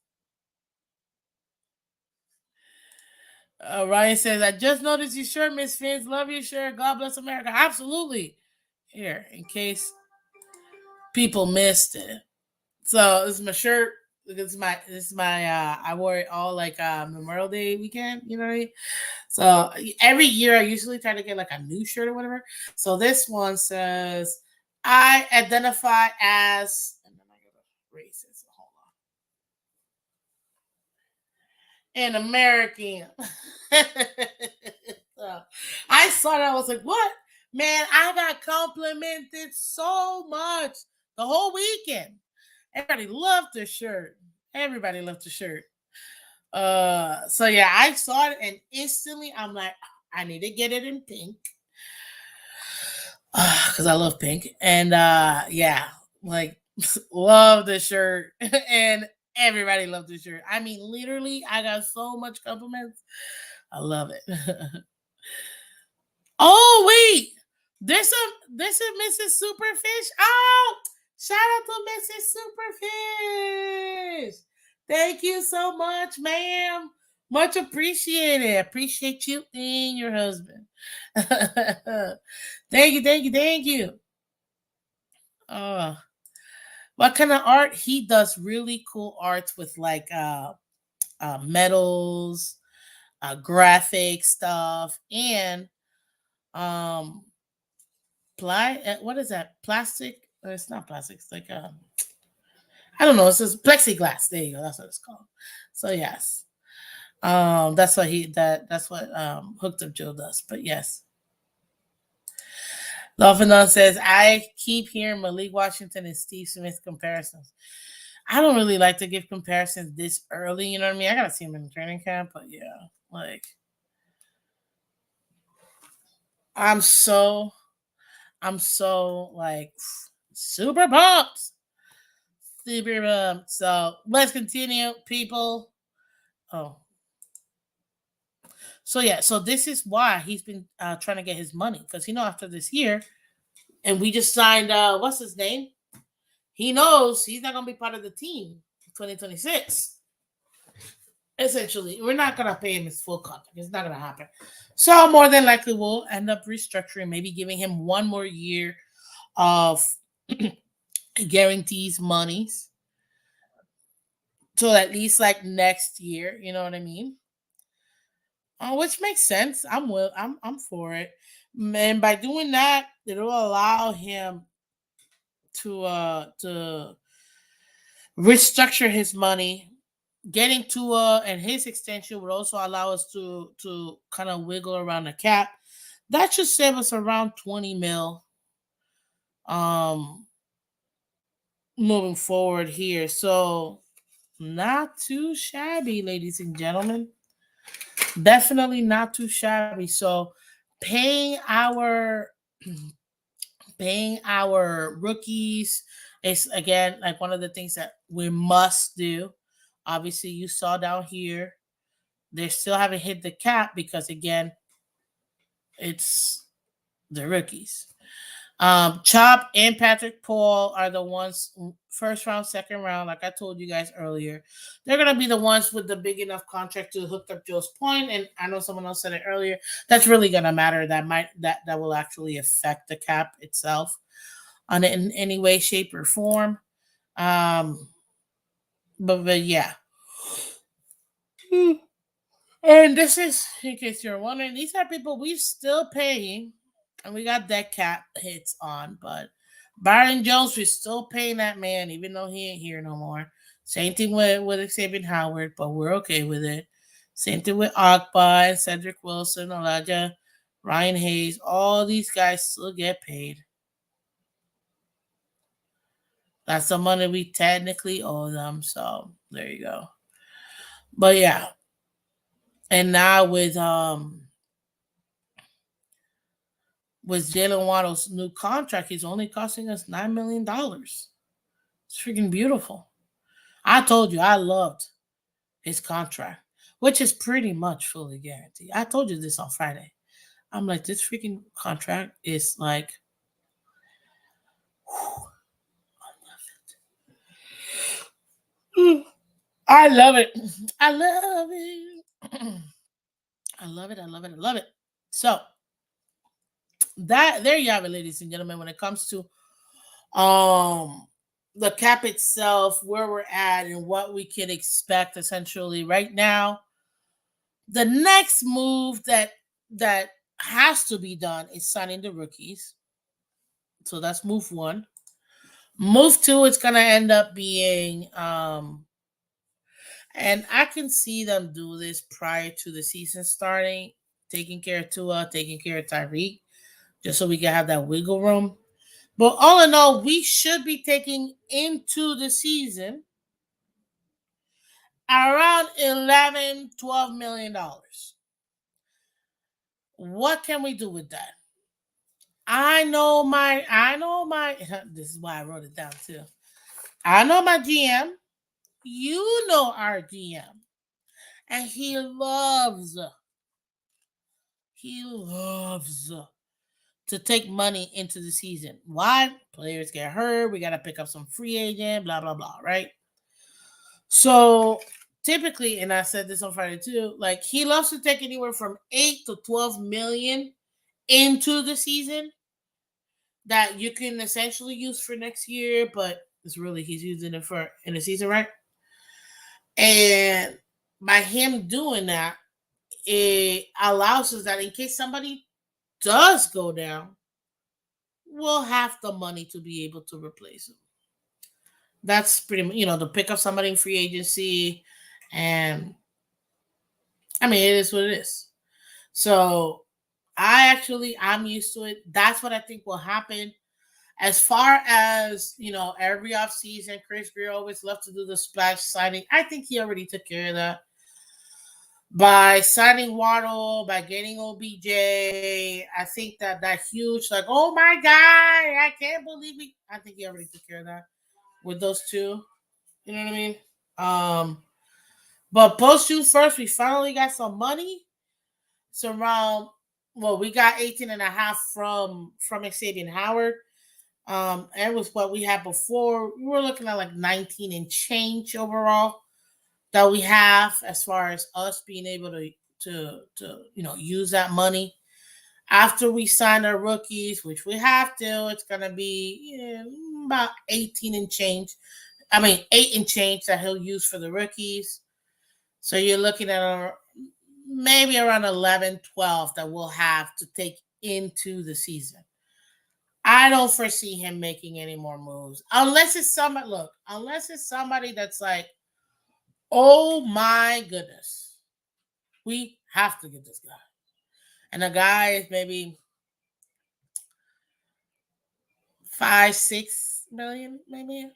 Ryan says, I just noticed your shirt, Miss Phins. Love your shirt. God bless America. Absolutely. Here, in case people missed it. So this is my shirt. This is my I wore it all like Memorial Day weekend, you know what I mean? So every year I usually try to get like a new shirt or whatever. So this one says I identify as, and then I gotta erase it. So hold on. An American. So I saw that, I was like, what? Man, I got complimented so much the whole weekend. Everybody loved the shirt. Everybody loved the shirt. So yeah, I saw it and instantly I'm like, I need to get it in pink. Because I love pink. And yeah, like love the shirt. And everybody loved the shirt. I mean, literally, I got so much compliments. I love it. Oh, wait. There's a Mrs. Superfish. Oh, shout out to Mrs. Superfish. Thank you so much, ma'am. Much appreciated. Appreciate you and your husband. Thank you, thank you, thank you. What kind of art? He does really cool arts with like metals, graphic stuff, and um what is that? Plastic? It's not plastic. It's like I don't know. It's just plexiglass. There you go. That's what it's called. So yes, that's what that's what Hooked Up Joe does. But yes, Dolphin says I keep hearing Malik Washington and Steve Smith comparisons. I don't really like to give comparisons this early. You know what I mean? I gotta see him in the training camp, but yeah, like I'm so like super pumped. Super pumped. So let's continue, people. Oh. So yeah, so this is why he's been trying to get his money, because after this year, and we just signed what's his name? He knows he's not gonna be part of the team in 2026. Essentially, we're not gonna pay him his full contract. It's not gonna happen. So more than likely, we'll end up restructuring, maybe giving him one more year of guarantees monies. So at least like next year, you know what I mean? Which makes sense. I'm for it. And by doing that, it'll allow him to restructure his money. Getting Tua and his extension would also allow us to kind of wiggle around the cap. That should save us around 20 mil. Moving forward here. So not too shabby, ladies and gentlemen. Definitely not too shabby. So paying our rookies is again like one of the things that we must do. Obviously, you saw down here, they still haven't hit the cap because again, it's the rookies. Chop and Patrick Paul are the ones first round, second round. Like I told you guys earlier, they're gonna be the ones with the big enough contract to hook up Joe's point. And I know someone else said it earlier. That's really gonna matter. That will actually affect the cap itself, in any way, shape, or form. But yeah. And this is, in case you're wondering, these are people we're still paying, and we got dead cap hits on, but Byron Jones, we're still paying that man, even though he ain't here no more. Same thing with Xavier Howard, but we're okay with it. Same thing with Akbar and Cedric Wilson, Elijah, Ryan Hayes. All these guys still get paid. That's the money we technically owe them. So there you go. But yeah. And now with Jalen Waddle's new contract, he's only costing us $9 million. It's freaking beautiful. I told you I loved his contract, which is pretty much fully guaranteed. I told you this on Friday. I'm like, this freaking contract is like, whew, I love it. I love it. I love it. I love it. I love it. So that there you have it, ladies and gentlemen. When it comes to um the cap itself, where we're at, and what we can expect, essentially, right now, the next move that has to be done is signing the rookies. So that's move one. Move two, it's gonna end up being and I can see them do this prior to the season starting, taking care of Tua, taking care of Tyreek, just so we can have that wiggle room. But all in all, we should be taking into the season around 11, $12 million. What can we do with that? I know my this is why I wrote it down too. I know my GM. You know our GM. And he loves to take money into the season. Why? Players get hurt. We got to pick up some free agent, blah, blah, blah, right? So typically, and I said this on Friday too, like he loves to take anywhere from 8 to 12 million into the season that you can essentially use for next year, but it's really he's using it for in the season, right? And by him doing that, it allows us that in case somebody does go down, we'll have the money to be able to replace them. That's pretty much, to pick up somebody in free agency. And I mean, it is what it is. So I'm used to it. That's what I think will happen. As far as, every off season, Chris Greer always loved to do the splash signing. I think he already took care of that by signing Waddle, by getting OBJ. I think that huge, like, oh my God, I can't believe it. I think he already took care of that with those two. You know what I mean? But post June 1st, we finally got some money. It's around, well, we got 18 and a half from Xavier Howard. And with what we had before, we were looking at like 19 and change overall that we have as far as us being able to use that money. After we sign our rookies, which we have to, it's gonna be about 18 and change. I mean 8 and change that he'll use for the rookies. So you're looking at maybe around 11, 12 that we'll have to take into the season. I don't foresee him making any more moves unless it's somebody that's like, oh my goodness, we have to get this guy. And the guy is maybe 5, 6 million, maybe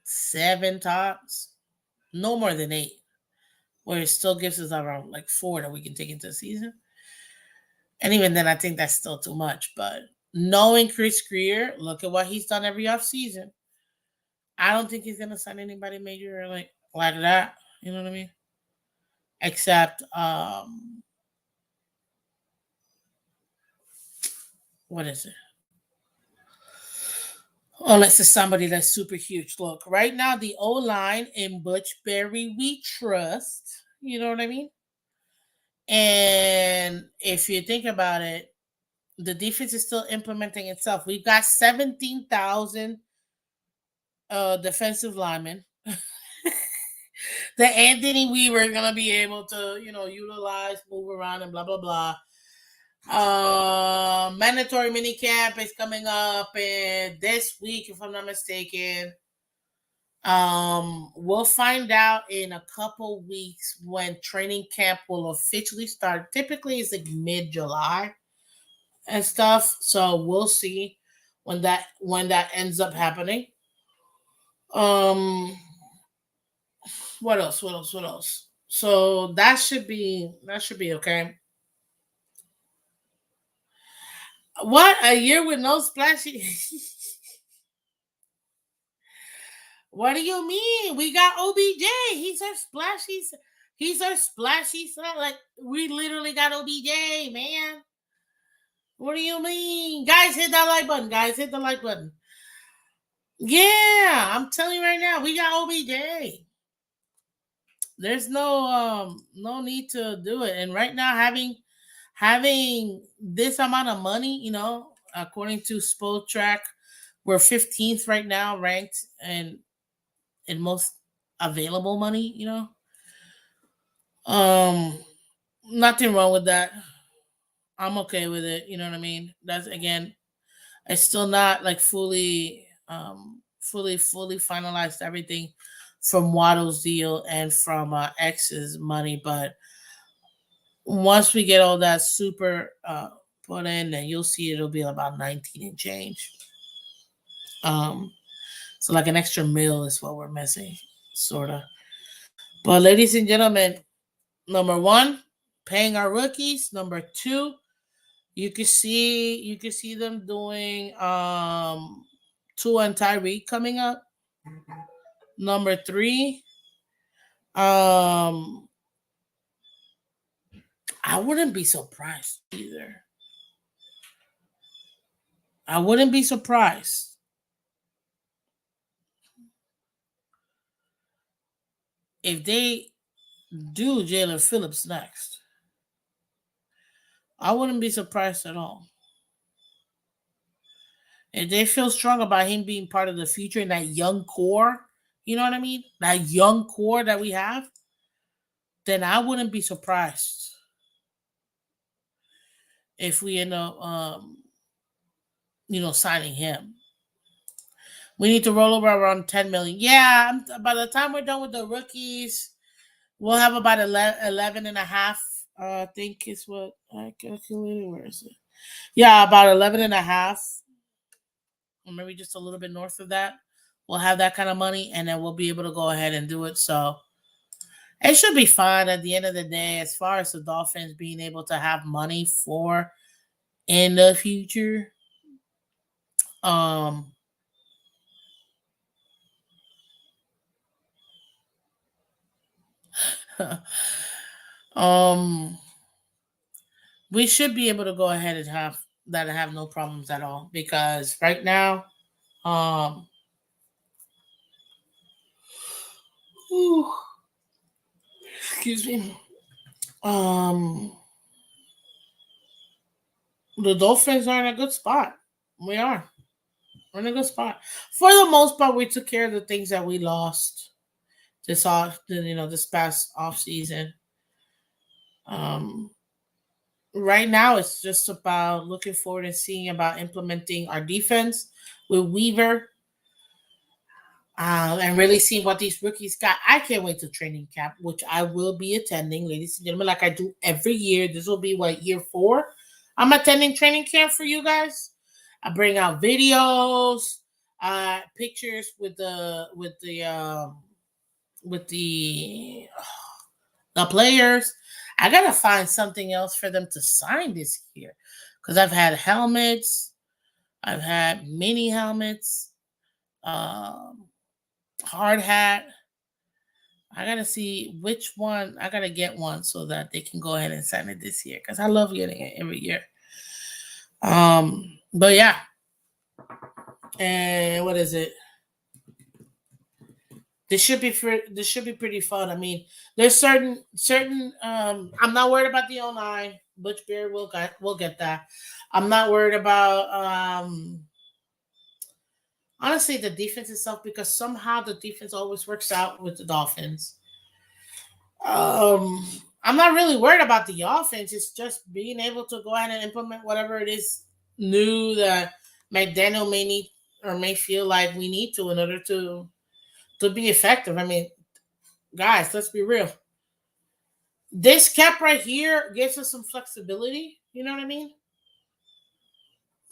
7 tops, no more than 8. Where it still gives us around like 4 that we can take into the season. And even then, I think that's still too much. But knowing Chris Greer, look at what he's done every off season. I don't think he's gonna sign anybody major like that. You know what I mean? Except what is it? Unless it's somebody that's super huge. Look, right now the O line in Butchberry we trust. You know what I mean? And if you think about it, the defense is still implementing itself. We've got 17,000 defensive linemen. The Anthony Weaver is gonna be able to, utilize, move around, and blah blah blah. Mandatory minicamp is coming up this week, if I'm not mistaken. We'll find out in a couple weeks when training camp will officially start. Typically, it's like mid-July and stuff. So we'll see when that ends up happening. Um, what else? What else? What else? So that should be okay. What, a year with no splashy? What do you mean? We got OBJ. He's our splashy. He's our splashy son. Like, we literally got OBJ, man. What do you mean? Guys, hit that like button. Guys, hit the like button. Yeah, I'm telling you right now, we got OBJ. There's no need to do it. And right now, having this amount of money, according to Spotrac, we're 15th right now, ranked and in most available money. Um, Nothing wrong with that. I'm okay with it. You know what I mean? That's, again, it's still not like fully finalized everything from Waddle's deal and from X's money, but once we get all that super put in, then you'll see it'll be about 19 and change. Um, so like an extra mil is what we're missing, sorta. But ladies and gentlemen, number one, paying our rookies. Number two, you can see them doing Tua and Tyreek coming up. Number three, um, I wouldn't be surprised either. I wouldn't be surprised if they do Jalen Phillips next. I wouldn't be surprised at all. If they feel strong about him being part of the future in that young core, you know what I mean? That young core that we have, then I wouldn't be surprised if we end up, signing him. We need to roll over around 10 million. Yeah, by the time we're done with the rookies, we'll have about 11 and a half. I think is what I calculated. Where is it? Yeah, about 11 and a half, or maybe just a little bit north of that. We'll have that kind of money, and then we'll be able to go ahead and do it. So it should be fine at the end of the day, as far as the Dolphins being able to have money for in the future. Um, um, we should be able to go ahead and have that and have no problems at all, because right now, um, whew, excuse me, um, the Dolphins are in a good spot. We are. We're in a good spot. For the most part, we took care of the things that we lost this past off season. Um, right now, it's just about looking forward and seeing about implementing our defense with Weaver, and really seeing what these rookies got. I can't wait to training camp, which I will be attending, ladies and gentlemen, like I do every year. This will be what, year 4? I'm attending training camp for you guys. I bring out videos, pictures with the players. I gotta find something else for them to sign this year, because I've had helmets, I've had mini helmets, um, hard hat. I gotta see which one. I gotta get one so that they can go ahead and sign it this year, because I love getting it every year. But yeah, and what is it? This should be pretty fun. I mean, there's certain. I'm not worried about the online. Butch Beer will get that. I'm not worried about honestly the defense itself, because somehow the defense always works out with the Dolphins. Um, I'm not really worried about the offense. It's just being able to go ahead and implement whatever it is new that McDaniel may need or may feel like we need to in order to be effective. I mean, guys, let's be real. This cap right here gives us some flexibility. You know what I mean?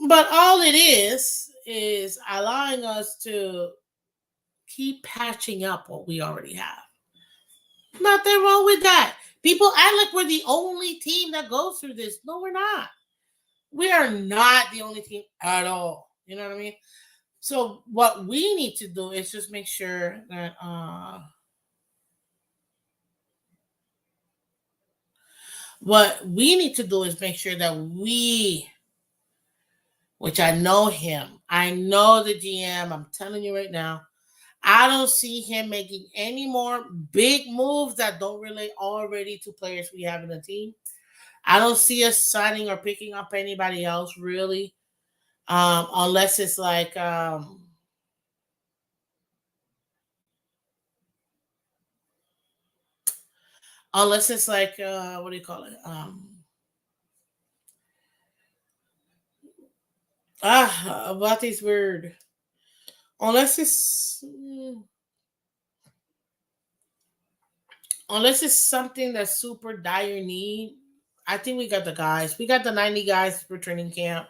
But all it is allowing us to keep patching up what we already have. Nothing wrong with that. People act like we're the only team that goes through this. No, we're not. We are not the only team at all. You know what I mean? So what we need to do is just make sure that what we need to do is make sure that we, which I know him, I know the GM, I'm telling you right now, I don't see him making any more big moves that don't relate already to players we have in the team. I don't see us signing or picking up anybody else really, unless it's like what do you call it? What is weird? Unless it's unless it's something that's super dire need. I think we got the guys. We got the 90 guys for training camp.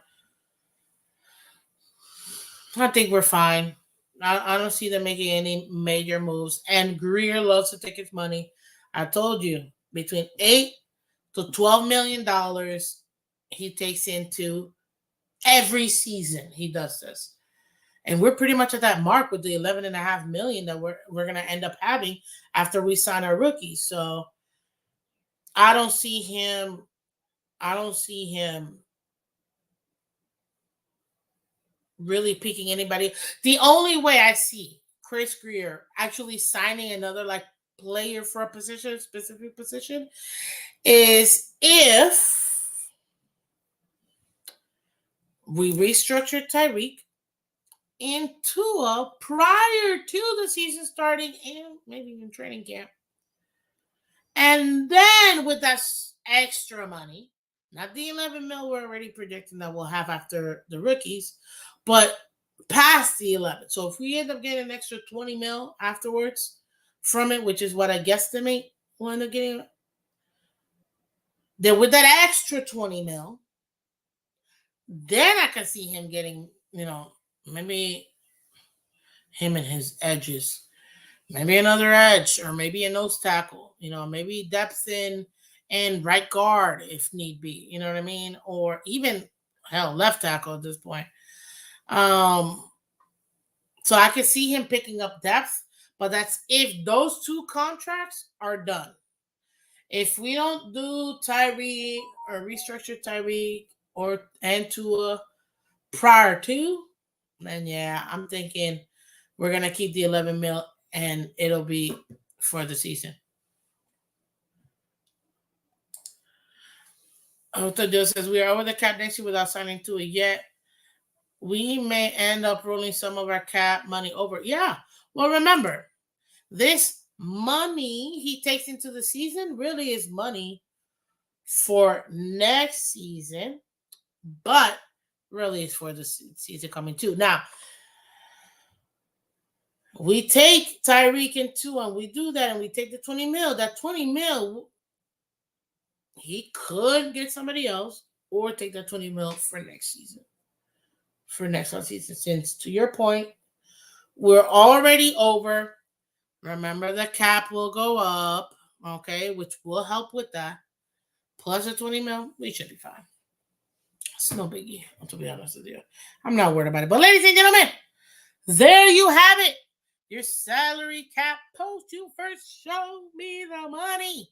I think we're fine. I don't see them making any major moves. And Greer loves to take his money. I told you, between $8 to $12 million he takes into every season. He does this. And we're pretty much at that mark with the 11.5 million that we're gonna end up having after we sign our rookies. So I don't see him. I don't see him really picking anybody. The only way I see Chris Greer actually signing another like player for a position, specific position, is if we restructure Tyreek and Tua prior to the season starting and maybe even training camp. And then with that extra money, not the 11 mil we're already predicting that we'll have after the rookies, but past the 11. So if we end up getting an extra 20 mil afterwards from it, which is what I guesstimate we'll end up getting, then with that extra 20 mil, then I can see him getting, maybe him and his edges, maybe another edge or maybe a nose tackle, maybe depth in and right guard if need be, you know what I mean? Or even hell, left tackle at this point. So I can see him picking up depth, but that's if those two contracts are done. If we don't do Tyreek or restructure Tyreek and Tua prior to, then yeah, I'm thinking we're gonna keep the 11 mil and it'll be for the season. Otodio says we are over the cap next year without signing Tua yet. We may end up rolling some of our cap money over. Yeah. Well, remember, this money he takes into the season really is money for next season, but really is for the season coming too. Now, we take Tyreek and Tua and we do that and we take the 20 mil. That 20 mil, he could get somebody else or take that 20 mil for next season. For next season, since to your point, we're already over. Remember, the cap will go up, okay, which will help with that. Plus the 20 mil, we should be fine. It's no biggie, to be honest with you. I'm not worried about it. But ladies and gentlemen, there you have it. Your salary cap post. You first show me the money.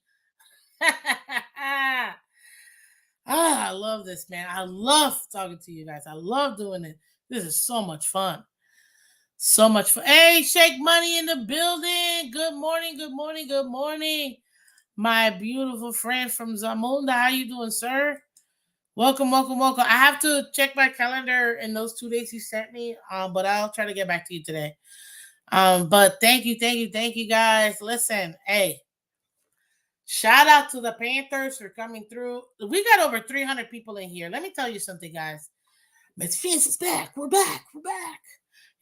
I love this, man. I love talking to you guys. I love doing it. This is so much fun. So much fun. Hey, Shake Money in the building. Good morning, good morning, good morning. My beautiful friend from Zamunda. How you doing, sir? Welcome, welcome, welcome. I have to check my calendar in those 2 days you sent me, but I'll try to get back to you today. But thank you, guys. Listen, hey, shout out to the Panthers for coming through. We got over 300 people in here. Let me tell you something, guys. Miss Phins is back. We're back.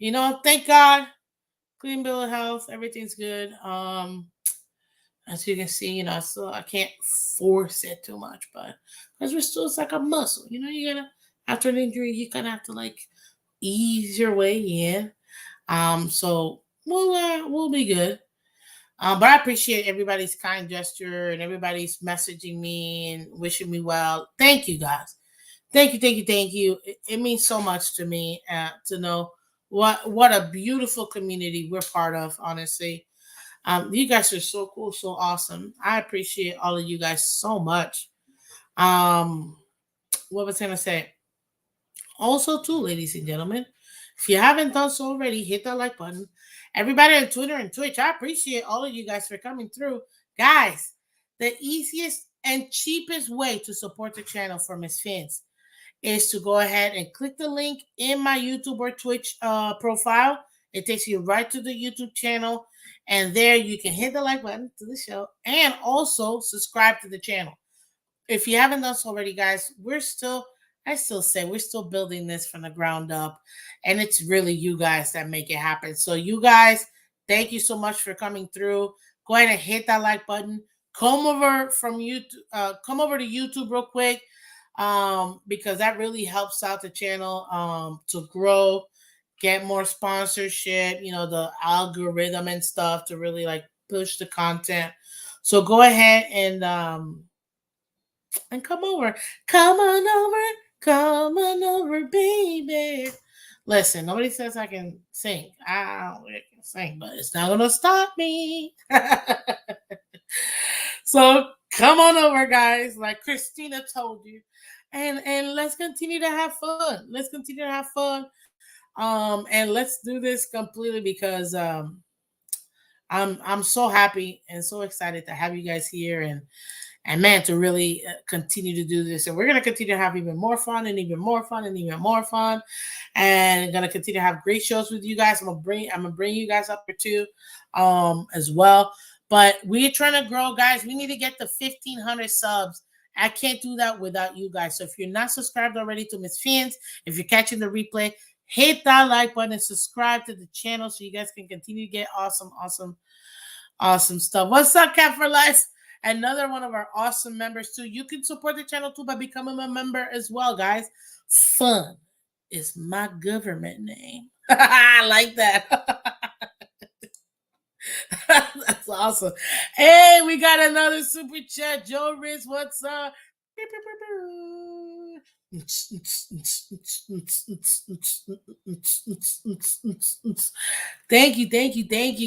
Thank God. Clean bill of health. Everything's good. As you can see, I can't force it too much, but because it's like a muscle. You gotta, after an injury, you kind of have to like ease your way in. So we'll be good. But I appreciate everybody's kind gesture and everybody's messaging me and wishing me well. Thank you guys. Thank you, thank you, thank you. It means so much to me to know what a beautiful community we're part of. Honestly, you guys are so cool, so awesome. I appreciate all of you guys so much. Um, what was I gonna say? Also, too, ladies and gentlemen, if you haven't done so already, hit that like button. Everybody on Twitter and Twitch, I appreciate all of you guys for coming through. Guys, the easiest and cheapest way to support the channel for Miss Phins is to go ahead and click the link in my YouTube or Twitch profile. It takes you right to the YouTube channel, and there you can hit the like button to the show and also subscribe to the channel. If you haven't done so already, guys, I still say we're still building this from the ground up, and it's really you guys that make it happen. So, you guys, thank you so much for coming through. Go ahead and hit that like button. Come over to YouTube real quick, because that really helps out the channel to grow, get more sponsorship. The algorithm and stuff to really like push the content. So go ahead and come over. Come on over. Come on over, baby. Listen, nobody says I can sing. I don't really can sing, but it's not gonna stop me. So come on over, guys. Like Christina told you. And let's continue to have fun. Let's continue to have fun. And let's do this completely because I'm so happy and so excited to have you guys here and man, to really continue to do this. And we're going to continue to have even more fun and even more fun and even more fun. And going to continue to have great shows with you guys. I'm going to bring you guys up here too, as well. But we're trying to grow, guys. We need to get to 1,500 subs. I can't do that without you guys. So if you're not subscribed already to Miss Phins, if you're catching the replay, hit that like button and subscribe to the channel so you guys can continue to get awesome stuff. What's up, Cat for Life? Another one of our awesome members too. You can support the channel too by becoming a member as well, guys. Fun is my government name. I like that. That's awesome. Hey, we got another super chat. Joe Riz, what's up? Thank you,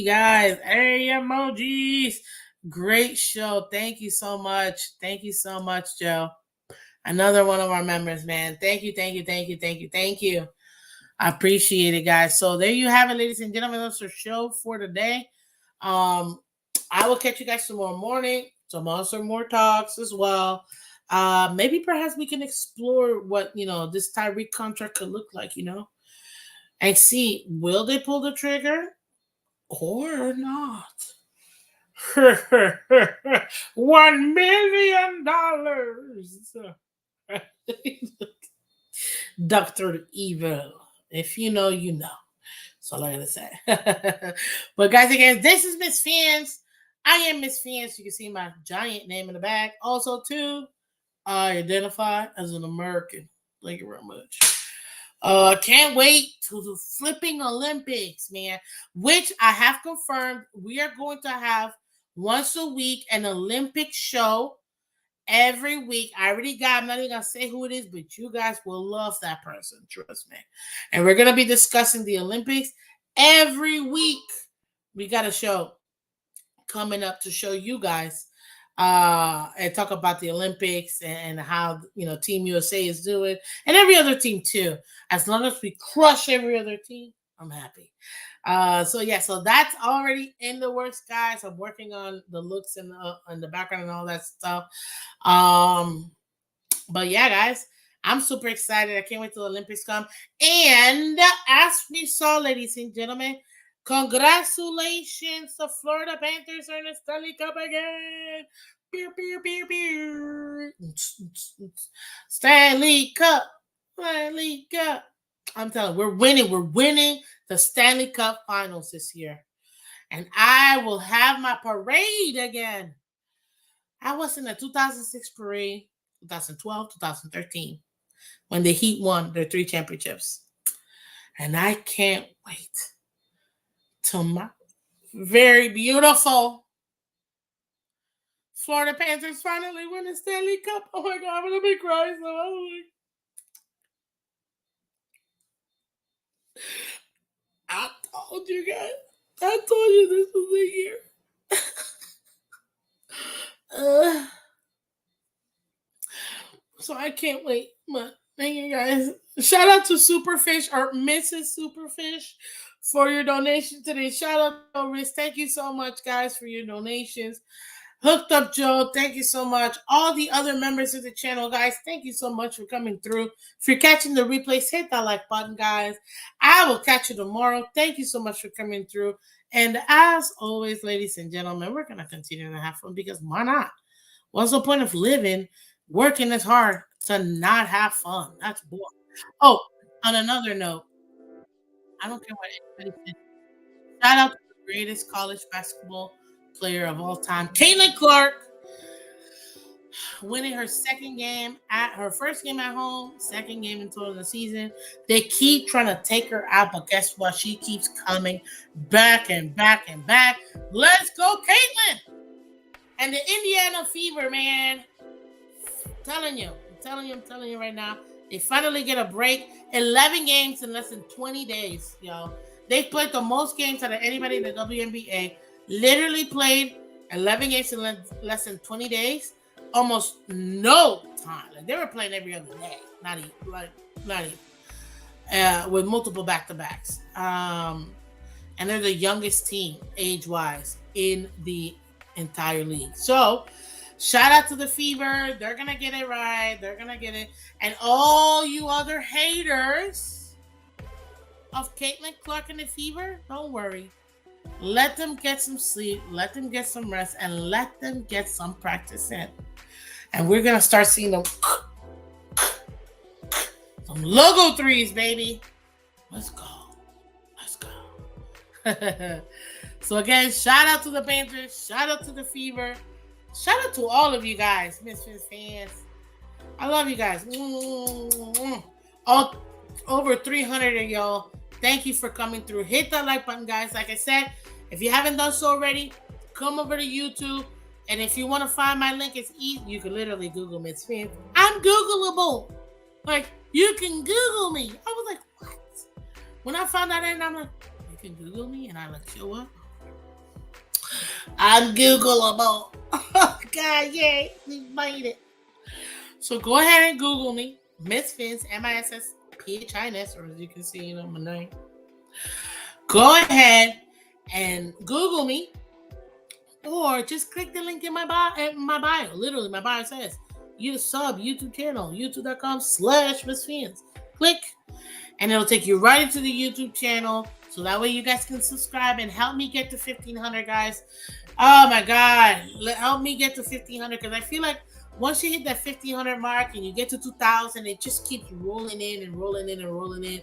guys. Hey, emojis. Great show. Thank you so much. Thank you so much, Joe. Another one of our members, man. Thank you. I appreciate it, guys. So there you have it, ladies and gentlemen. That's our show for today. I will catch you guys tomorrow morning. Tomorrow, some more talks as well. Maybe perhaps we can explore what this Tyreek contract could look like, and see, will they pull the trigger or not? $1 million. Dr. Evil. If you know, you know. That's all I gotta say. But guys, again, this is Miss Phins. I am Miss Phins. You can see my giant name in the back. Also, too, I identify as an American. Thank you very much. Can't wait to the flipping Olympics, man. Which I have confirmed we are going to have once a week an Olympic show every week. I'm not even gonna say who it is, but you guys will love that person, trust me. And we're gonna be discussing the Olympics every week. We got a show coming up to show you guys and talk about the Olympics and how Team USA is doing, and every other team too. As long as we crush every other team, I'm happy. So that's already in the works, guys. I'm working on the looks and the background and all that stuff. But yeah, guys, I'm super excited. I can't wait till the Olympics come. And as we saw, ladies and gentlemen, congratulations, the Florida Panthers are in the Stanley Cup again. Pew, pew, pew, pew. Stanley Cup. I'm telling you, we're winning the Stanley Cup Finals this year. And I will have my parade again. I was in the 2006 parade, 2012, 2013, when the Heat won their 3 championships. And I can't wait to my very beautiful Florida Panthers finally win the Stanley Cup. Oh my God, I'm gonna be crying so hard. I told you guys. I told you this was the year. So I can't wait. But thank you guys. Shout out to Superfish or Mrs. Superfish for your donation today. Shout out to Riz. Thank you so much, guys, for your donations. Hooked Up Joe, thank you so much. All the other members of the channel, guys, thank you so much for coming through. If you're catching the replays, hit that like button, guys. I will catch you tomorrow. Thank you so much for coming through. And as always, ladies and gentlemen, we're going to continue to have fun because why not? What's the point of living, working as hard to not have fun? That's boring. Oh, on another note, I don't care what anybody says. Shout out to the greatest college basketball player of all time, Caitlin Clark, winning her first game at home, second game in total of the season. They keep trying to take her out, but guess what? She keeps coming back and back and back. Let's go, Caitlin! And the Indiana Fever, man. I'm telling you right now. They finally get a break. 11 games in less than 20 days, yo. They played the most games out of anybody in the WNBA. Literally played 11 games in less than 20 days. Almost no time. Like they were playing every other day. Not even. With multiple back-to-backs. And they're the youngest team, age-wise, in the entire league. So, shout out to the Fever. They're going to get it right. They're going to get it. And all you other haters of Caitlin Clark and the Fever, don't worry. Let them get some sleep. Let them get some rest. And let them get some practice in. And we're going to start seeing them. Some logo threes, baby. Let's go. Let's go. So again, shout out to the Panthers. Shout out to the Fever. Shout out to all of you guys, Misfits fans. I love you guys. All over 300 of y'all. Thank you for coming through. Hit that like button, guys. Like I said, if you haven't done so already, come over to YouTube. And if you want to find my link, it's easy. You can literally Google Miss Phins. I'm Googleable. Like, you can Google me. I was like, what? When I found that in, I'm like, you can Google me? And I like, show up. I'm Googleable. Oh, God, yay. We made it. So go ahead and Google me. Miss Phins, MISSPHINS, or as you can see, my name. Go ahead and Google me. Or just click the link in my bio. Literally, my bio says, you sub YouTube channel, youtube.com/Miss Phins. Click, and it'll take you right into the YouTube channel. So that way you guys can subscribe and help me get to 1,500, guys. Oh my God. Help me get to 1,500, because I feel like once you hit that 1,500 mark and you get to 2,000, it just keeps rolling in and rolling in and rolling in.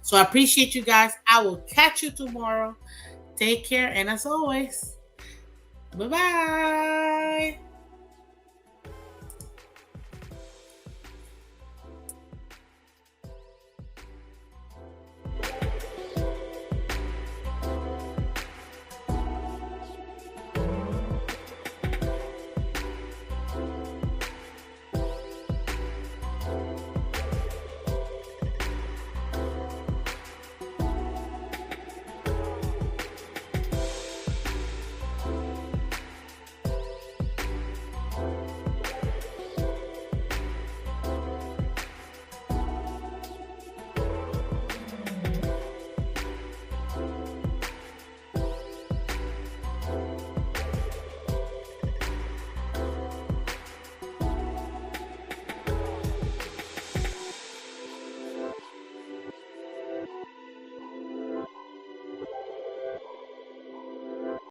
So I appreciate you guys. I will catch you tomorrow. Take care. And as always, bye-bye.